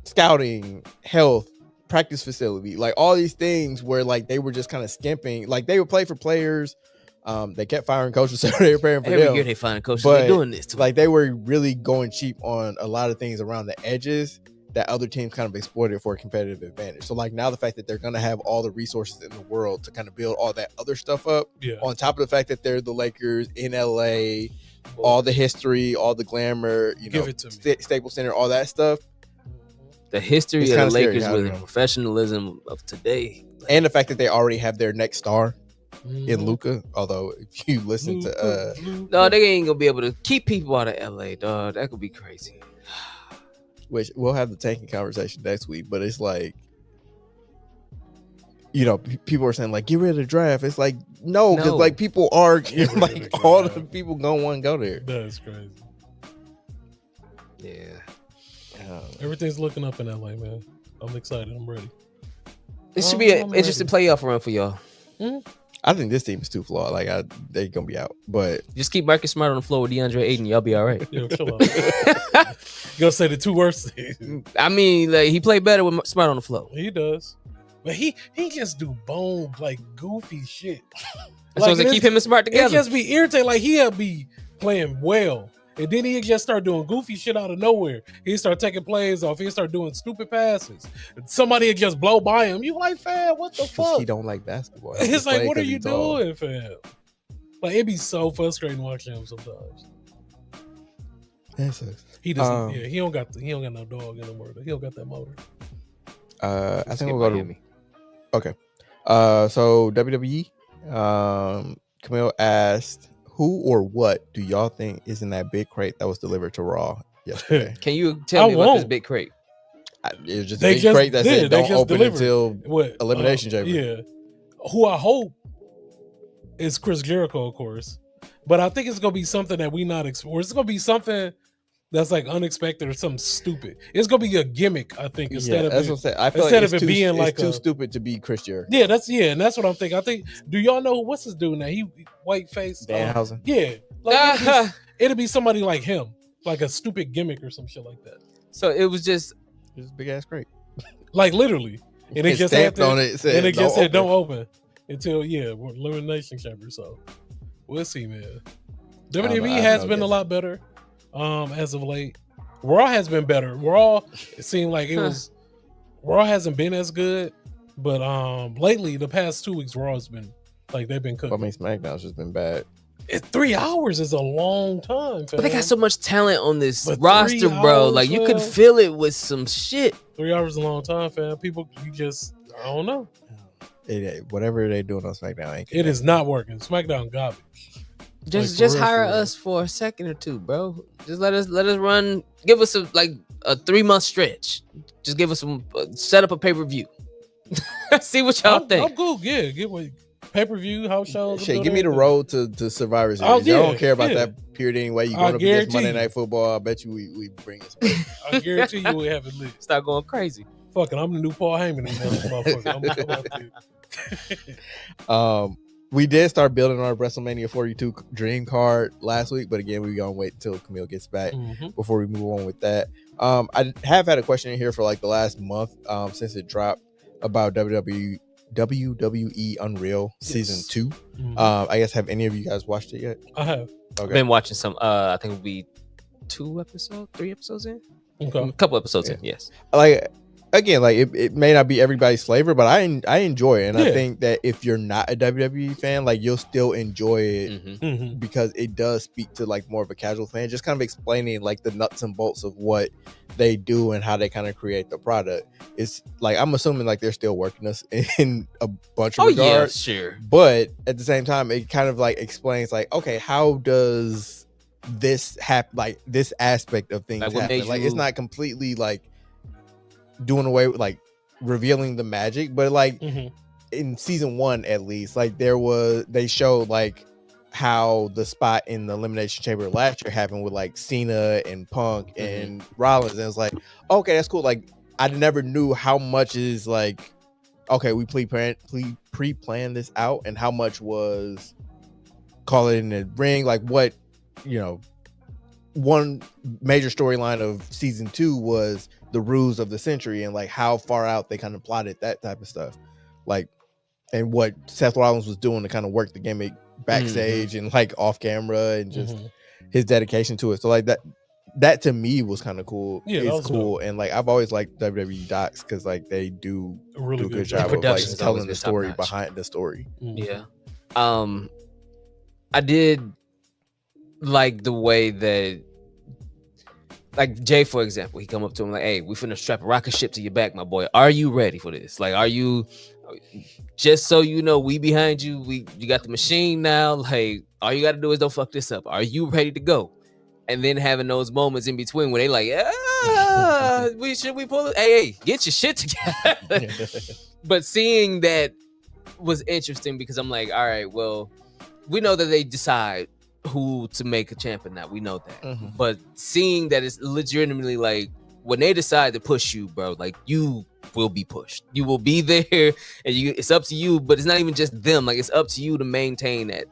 Scouting, health, practice facility, like all these things where like they were just kind of skimping. Like they would play for players. They kept firing coaches, so they were paying for them. Every year they firing coaches. They're doing this too. Like they were really going cheap on a lot of things around the edges that other teams kind of exploited for a competitive advantage. So like now the fact that they're going to have all the resources in the world to kind of build all that other stuff up, on top of the fact that they're the Lakers in LA, all the history, all the glamour, Staples Center, all that stuff. The history of the Lakers with the professionalism of today. And the fact that they already have their next star in Luka. Although if you listen to no, they ain't gonna be able to keep people out of LA, dog. That could be crazy. Which we'll have the tanking conversation next week, but it's like, people are saying like get rid of the draft. It's like no, because like people are like all the people gonna want to go there. That's crazy. Yeah. Everything's looking up in LA, man. I'm excited. I'm ready. It should be an interesting playoff run for y'all. I think this team is too flawed. Like they're gonna be out. But Just keep Marcus Smart on the floor with DeAndre Ayton. Y'all be all right. Yo, chill out. You gonna say the two worst things? I mean, like he played better with Smart on the floor. He does, but he just do bone like goofy shit. So to keep him and Smart It together. just be irritating. Like he'll be playing well, and then he just start doing goofy shit out of nowhere. He start taking plays off. He start doing stupid passes. Somebody would just blow by him. You like, fam? What the fuck? he don't like basketball. It's like, what are you doing, fam? Like it be so frustrating watching him sometimes. He doesn't. Yeah, he don't got no dog in the motor. He don't got that motor. I think we'll go to. Okay. So WWE. Camille asked, "Who or what do y'all think is in that big crate that was delivered to Raw yesterday?" Can you tell me about this big crate? It was just a big crate that said don't open until Elimination Chamber. Yeah. Who I hope is Chris Jericho, of course. But I think it's gonna be something that we not expect. Or it's gonna be something that's like unexpected or something stupid. It's gonna be a gimmick, I think, instead of that's what I'm saying. I feel instead like of it being like too stupid to be Chris Jericho. Yeah, and that's what I'm thinking. I think. Do y'all know what's his dude now? He white face Danhausen. Yeah, like it'll be somebody like him, like a stupid gimmick or some shit like that. So it was just a big ass crate, like literally, and it just had on it. And it just said don't open until Elimination Chamber. So we'll see, man. WWE has been a lot better as of late. Raw has been better. Raw, it seemed like it was. Raw hasn't been as good, but lately the past 2 weeks, Raw has been like they've been cooking. I mean, SmackDown's just been bad. 3 hours is a long time, fam. But they got so much talent on this roster, bro. Like you could feel it with some shit. 3 hours is a long time, fam. People, I don't know. Whatever they're doing on SmackDown, it is not working. SmackDown garbage. Just hire us for a second or two, bro. Just let us run. Give us a 3-month stretch. Just give us some. Set up a pay-per-view. See what y'all think. I'm cool. Yeah, get what pay-per-view house shows. Shit, give me the road to Survivor Series. I don't care about that period anyway. You going up against Monday Night Football? I bet you we bring it. I guarantee you we have it lit. Start going crazy. Fucking, I'm the new Paul Heyman in this motherfucker. We did start building our WrestleMania 42 dream card last week, but again, we're gonna wait until Camille gets back before we move on with that. I have had a question in here for like the last month since it dropped about WWE Unreal Season 2. I guess, have any of you guys watched it yet? I have. Okay. Been watching some. I think it'll be 3 episodes in. Okay. A couple episodes in. Yes. Like. Again, like it may not be everybody's flavor, but I enjoy it, and I think that if you're not a WWE fan, like you'll still enjoy it because it does speak to like more of a casual fan, just kind of explaining like the nuts and bolts of what they do and how they kind of create the product. It's like I'm assuming like they're still working us in a bunch of regards, yeah, sure. But at the same time, it kind of like explains like, okay, how does this happen? Like this aspect of things happen. Like it's not completely like doing away with like revealing the magic, but like in season 1 at least, like they showed like how the spot in the Elimination Chamber last year happened with like Cena and Punk and Rollins, and it's like, okay, that's cool. Like I never knew how much is like, okay, we pre-planned this out, and how much was call it in the ring, like what, one major storyline of season 2 was the ruse of the century and like how far out they kind of plotted that type of stuff, like, and what Seth Rollins was doing to kind of work the gimmick backstage and like off camera, and just his dedication to it. So like that to me was kind of cool. Yeah, it's cool. Dope. And like I've always liked WWE docs because like they do a really good job of like telling the story behind the story. Yeah. I did like the way that, like Jay, for example, he come up to him like, "Hey, we finna strap a rocket ship to your back, my boy. Are you ready for this? Like, are you? Just so you know, we behind you. You got the machine now. Like, all you got to do is don't fuck this up. Are you ready to go?" And then having those moments in between where they like, we pull it? Hey, get your shit together. But seeing that was interesting because I'm like, all right, well, we know that they decide who to make a champion now. We know that. But seeing that it's legitimately like when they decide to push you, bro, like you will be pushed. You will be there, and it's up to you. But it's not even just them. Like it's up to you to maintain that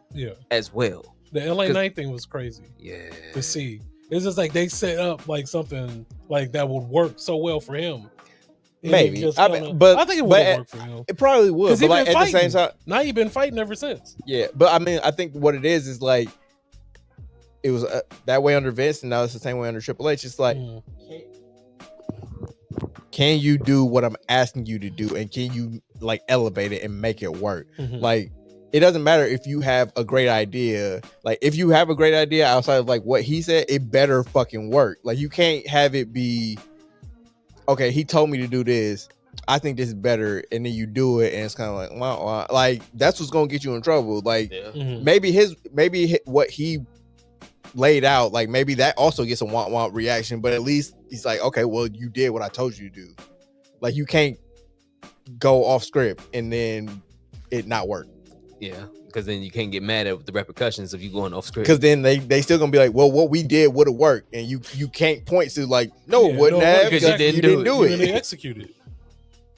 as well. The LA Knight thing was crazy. Yeah. To see. It's just like they set up like something like that would work so well for him. Maybe. But I think it would work for him. It probably would. But like at the same time, now you've been fighting ever since. Yeah, but I mean, I think what it is like it was that way under Vince, and now it's the same way under Triple H. It's like, can you do what I'm asking you to do, and can you like elevate it and make it work? Like, it doesn't matter if you have a great idea. Like, if you have a great idea outside of like what he said, it better fucking work. Like, you can't have it be, okay, he told me to do this, I think this is better, and then you do it, and it's kind of like, wow, like that's what's gonna get you in trouble. Like, maybe what he laid out, like maybe that also gets a want reaction, but at least he's like, okay, well, you did what I told you to do. Like, you can't go off script and then it not work. Yeah, because then you can't get mad at the repercussions of you going off script. Because then they still gonna be like, well, what we did would have worked, and you can't point to like, no, it wouldn't have, because you didn't do it. You didn't execute it.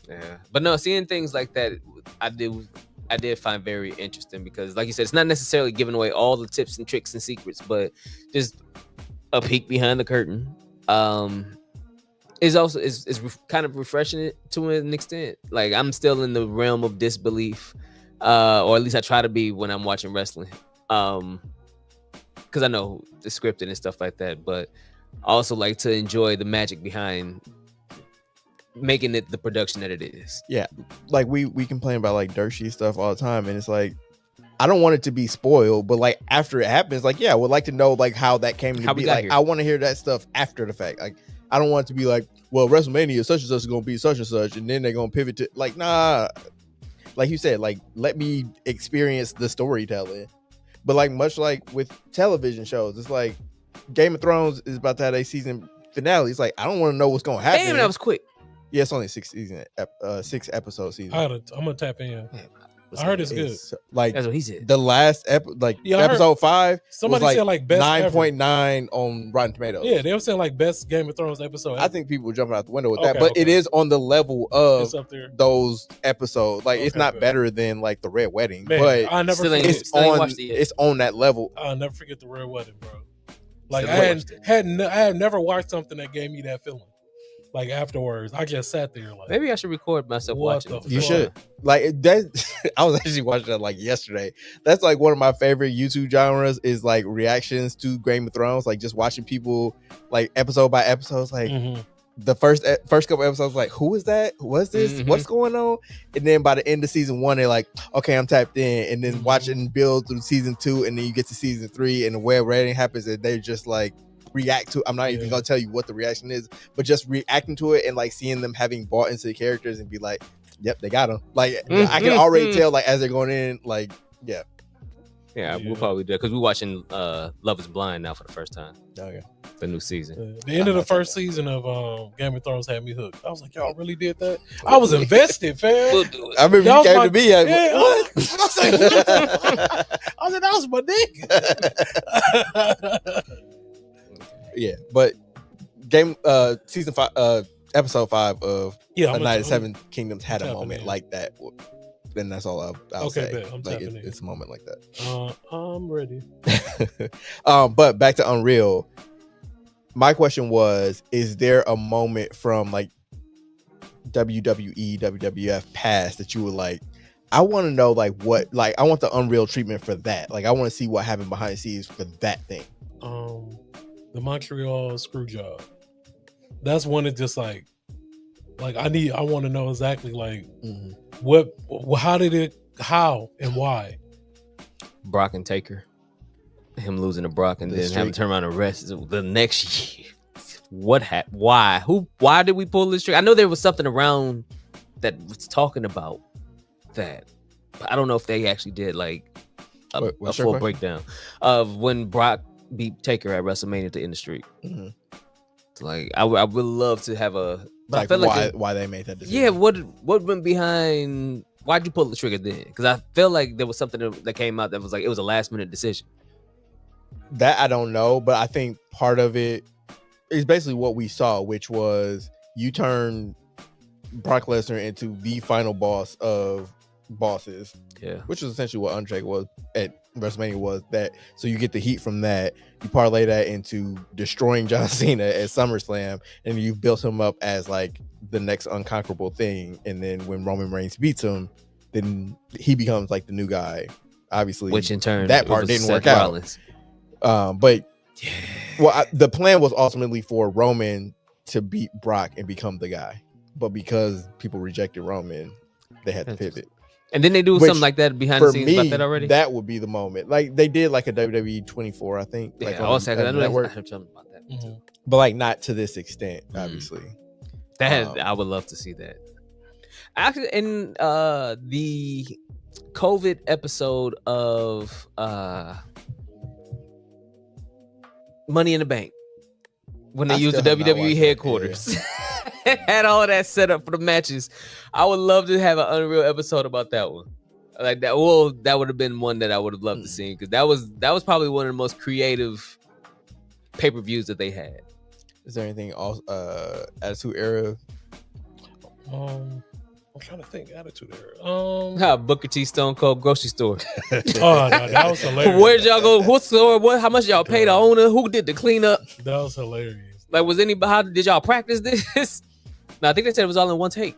Yeah, but no, seeing things like that, I did find very interesting, because, like you said, it's not necessarily giving away all the tips and tricks and secrets, but just a peek behind the curtain. Is also is kind of refreshing it to an extent. Like, I'm still in the realm of disbelief. Or at least I try to be when I'm watching wrestling, because I know it's scripted and stuff like that. But I also like to enjoy the magic behind making it the production that it is. Yeah, like we complain about like dirt sheet stuff all the time, and it's like, I don't want it to be spoiled, but like after it happens, like, yeah, I would like to know like how that came to be. Like, I want to hear that stuff after the fact. Like, I don't want it to be like, well, WrestleMania such and such is gonna be such and such, and then they're gonna pivot to like, nah. Like you said, like, let me experience the storytelling. But like, much like with television shows, it's like Game of Thrones is about to have a season finale. It's like, I don't want to know what's going to happen. Damn, that was quick. Yeah, it's only 6 episode season. I'm gonna tap in. I heard it's good. Like, that's what he said. The last episode 5. Somebody said like best 9.9 on Rotten Tomatoes. Yeah, they were saying like best Game of Thrones episode. I think people were jumping out the window with that, but it is on the level of those episodes. Like, it's not better than like the Red Wedding, but I never it's on that level. I'll never forget the Red Wedding, bro. Like, I had never watched something that gave me that feeling. Like, afterwards, I just sat there like, maybe I should record myself watching it. You should. Like, that I was actually watching that like yesterday. That's like one of my favorite YouTube genres, is like reactions to Game of Thrones. Like, just watching people like episode by episode, like the first couple episodes, like, who is that? What's this? What's going on? And then by the end of season 1, they're like, okay, I'm tapped in. And then watching build through season 2, and then you get to season 3, and the web rating happens, and they're just like react to. I'm not even gonna tell you what the reaction is, but just reacting to it and like seeing them having bought into the characters and be like, yep, they got them. Like, I can already tell, like, as they're going in, like, yeah, we'll probably do it, because we're watching Love is Blind now for the first time. Okay. The new season. The end of the first season of Game of Thrones had me hooked. I was like, y'all really did that? I was invested, fam. We'll do it. I remember you came to me. Like, what? I said, that was my nigga. Yeah, but season 5, episode 5 of A Night of Seven Kingdoms had a moment like that. Then that's all I'll say. Like, it's a moment like that. I'm ready. But back to Unreal. My question was, is there a moment from like WWE, WWF past that you were like, I want to know like what, like, I want the Unreal treatment for that. Like, I want to see what happened behind the scenes for that thing. The Montreal screw job. That's one that just like I want to know exactly like how and why. Brock and Taker. Him losing to Brock and then having to turn around and rest the next year. What happened? Why? Why did we pull this trick? I know there was something around that was talking about that, but I don't know if they actually did like a full breakdown of when Brock beat Taker at WrestleMania to end the streak. Like, I would love to have a, but like, I feel like why they made that decision. Yeah, what went behind? Why'd you pull the trigger then? Because I feel like there was something that came out that was like, it was a last minute decision. That I don't know, but I think part of it, it's basically what we saw, which was you turn Brock Lesnar into the final boss of bosses, which is essentially what Undertaker was at WrestleMania. Was that so you get the heat from that, you parlay that into destroying John Cena at SummerSlam, and you built him up as like the next unconquerable thing, and then when Roman Reigns beats him, then he becomes like the new guy, obviously, which in turn that part didn't work out. But the plan was ultimately for Roman to beat Brock and become the guy, but because people rejected Roman, they had to pivot. And then they do something like that behind the scenes about that already. That would be the moment. Like they did like a WWE 24, I think. Yeah, like I was saying I know network, something about that. Mm-hmm. but like not to this extent, obviously. That I would love to see that. Actually, in the COVID episode of Money in the Bank, when they used the WWE headquarters. Had all of that set up for the matches. I would love to have an Unreal episode about that one. Like that. Well, that would have been one that I would have loved to see, because that was probably one of the most creative pay-per-views that they had. Is there anything else? Attitude Era. I'm trying to think. Attitude Era. Booker T, Stone Cold, grocery store. Oh no, that was hilarious. Where'd y'all go? What store? What? How much y'all pay the owner? Who did the cleanup? That was hilarious. Like, was anybody? How did y'all practice this? No, I think they said it was all in one take.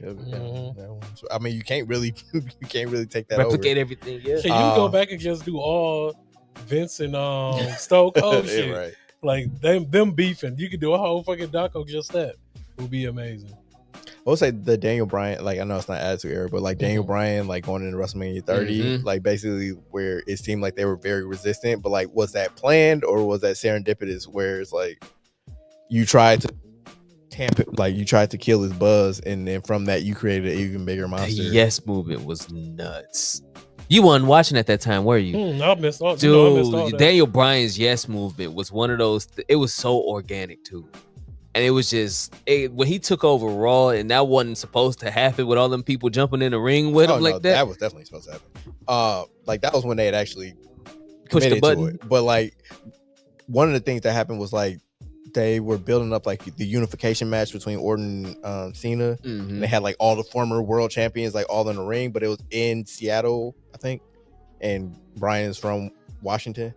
I mean, you can't really take that replicate over. everything. Yeah. Can you go back and just do all Vince and Stone Cold shit? Right. Like them beefing. You could do a whole fucking doco just that. It would be amazing. I would say the Daniel Bryan, like I know it's not Attitude Era, but like Daniel Bryan, like going into WrestleMania 30, like basically where it seemed like they were very resistant, but like was that planned or was that serendipitous? Where it's like you tried to tamp it, like you tried to kill his buzz, and then from that you created an even bigger monster. The Yes movement was nuts. You weren't watching at that time, were you? I missed all. Dude, I missed all that. Daniel Bryan's Yes movement was one of those. It was so organic too. And it was just when he took over Raw, and that wasn't supposed to happen with all them people jumping in the ring with him like that. That was definitely supposed to happen. Like that was when they had actually pushed the button. To it. But like one of the things that happened was like they were building up like the unification match between Orton and Cena. And they had like all the former world champions like all in the ring, but it was in Seattle, I think. And Bryan is from Washington.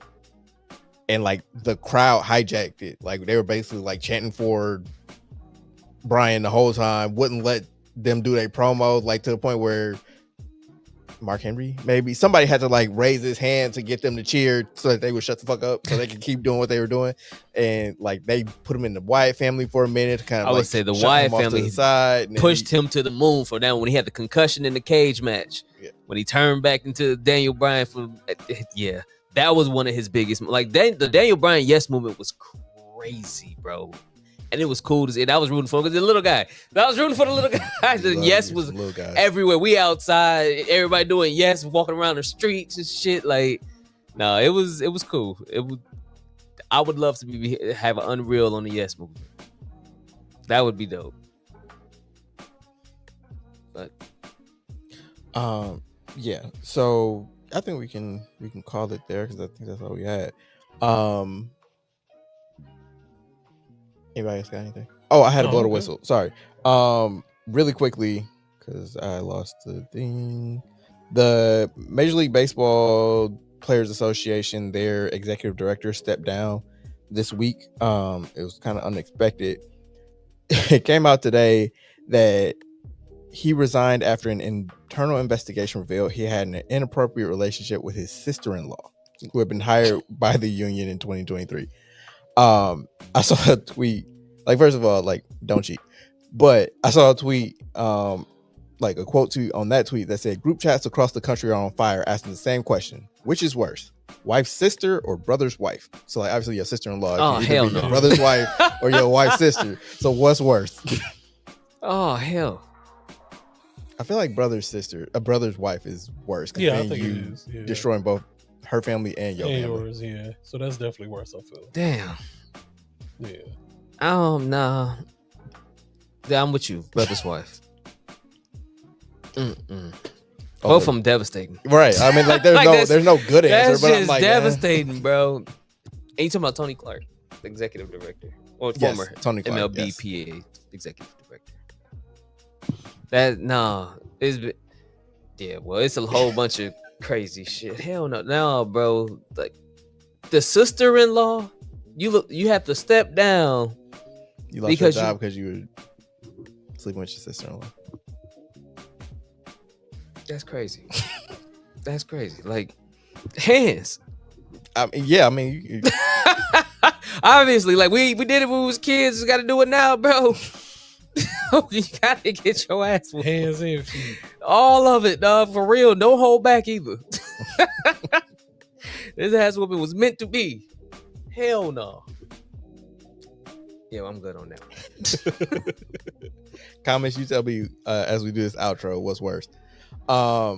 And like the crowd hijacked it. Like they were basically like chanting for Bryan the whole time, wouldn't let them do their promos, like to the point where Mark Henry, maybe somebody had to like raise his hand to get them to cheer so that they would shut the fuck up so they could keep doing what they were doing. And like they put him in the Wyatt family for a minute to kind of I would say the Wyatt family pushed him to the moon for that when he had the concussion in the cage match. Yeah. When he turned back into Daniel Bryan that was one of his biggest. Like the Daniel Bryan Yes movement was crazy, bro. And it was cool to see. And I was rooting for him because the little guy. I was rooting for the little guy. The Yes was everywhere. We outside, everybody doing Yes, walking around the streets and shit. Like, no, it was cool. I would love to have an Unreal on the Yes movement. That would be dope. But yeah. So I think we can call it there because I think that's all we had. Anybody else got anything? Oh, I had to blow the whistle. Sorry. Really quickly, because I lost the thing. The Major League Baseball Players Association, their executive director stepped down this week. It was kind of unexpected. It came out today that he resigned after an internal investigation revealed he had an inappropriate relationship with his sister-in-law, who had been hired by the union in 2023. I saw a tweet, like, first of all, like, don't cheat. But I saw a tweet, like a quote tweet on that tweet that said, group chats across the country are on fire asking the same question. Which is worse, wife's sister or brother's wife? So like obviously your sister-in-law. Oh, hell no. Your brother's wife or your wife's sister. So what's worse? Oh, hell. I feel like a brother's wife is worse. Yeah, I think it is. Yeah. Destroying both her family and your family. Yours, yeah. So that's definitely worse, I feel. Damn. Yeah. Nah. Yeah, I'm with you, brother's wife. Both of them devastating. Right. I mean, like there's no good answer, but I'm like devastating, bro. And you talking about Tony Clark, the executive director. or Yes, former Tony Clark, MLB yes. PA executive director. That no, it's a whole bunch of crazy shit. Hell no, bro. Like the sister-in-law, you have to step down. You lost your job because you were sleeping with your sister-in-law. That's crazy. That's crazy. Like hands. I mean, you Obviously, like we did it when we was kids. We got to do it now, bro. You got to get your ass whooped. Hands and feet. All of it, dog. For real. Don't hold back either. This ass whooping was meant to be. Hell no. Yeah, I'm good on that. comments. You tell me as we do this outro, what's worse? I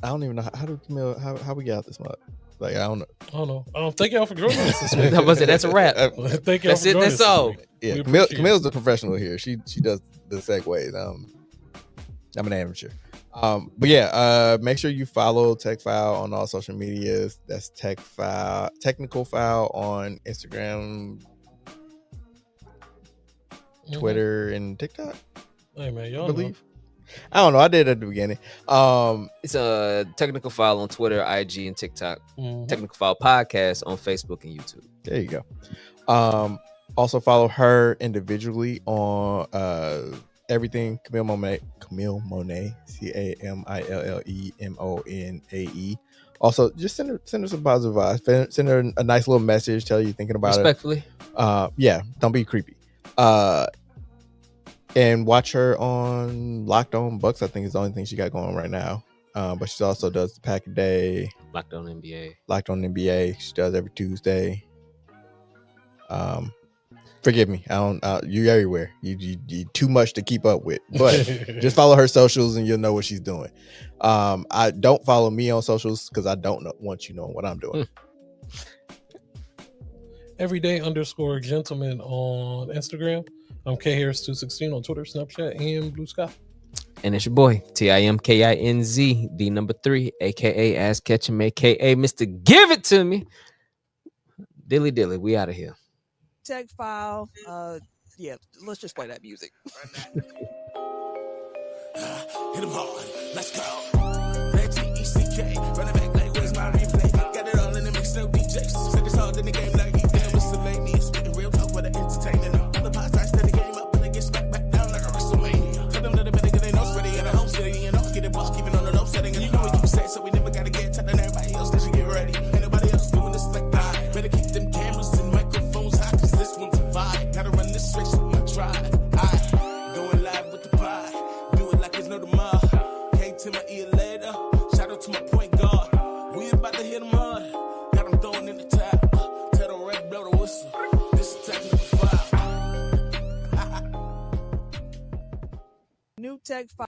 don't even know how we get out this month. Like I don't know. Thank y'all for joining us this week. That's a wrap. Thank y'all. That's it. That's all. Yeah, Camille's the professional here. She does the segues. I'm an amateur. But yeah, make sure you follow Tech File on all social medias. That's Technical File on Instagram, Twitter, and TikTok. Hey man, y'all believe. I don't know. I did at the beginning. It's a Technical File on Twitter, IG, and TikTok. Technical File Podcast on Facebook and YouTube. There you go. Also follow her individually on everything Camille Monet, Camillemonae. Also, just send her some positive vibes. Send her a nice little message. Tell her you're thinking about respectfully. Yeah, don't be creepy. And watch her on Locked On Bucks. I think is the only thing she got going right now. But she also does the Pack a Day. Locked On NBA. Locked On NBA. She does every Tuesday. Forgive me. I don't. You're everywhere. You too much to keep up with. But just follow her socials and you'll know what she's doing. I don't follow me on socials because I don't want you knowing what I'm doing. Everyday_gentleman on Instagram. I'm KHarris216 on Twitter, Snapchat, and Blue Sky. And it's your boy, TIMKINZ, the number 3, aka Ass Ketchum, aka Mr. Give It To Me. Dilly dilly, we out of here. Tech File. Yeah, let's just play that music. Hit him hard, let's go. Red TECK, running back like where's my replay? Got it all in the mix, no DJs. Said it's hard in the game like he damn miscellaneous. Spitting real talk with the entertainment. All the pods I start the game up, but they get smacked back down like a WrestleMania. Tell them that the better get they know ready at a home city. You know, get it block even on the low setting. And you know what you said, so we never gotta get telling everybody else that you get ready. Ain't nobody else doing this like I. Better keep them cameras and microphones hot, cause this one's a vibe. Gotta run this race with my tribe. I going live with the pie. Do it like there's no tomorrow. Came to my ear later. Shout out to my point guard. We about to hit him hard. Got him throwing in the tap. Tell the red blow the whistle. This is Technical File. New Tech File.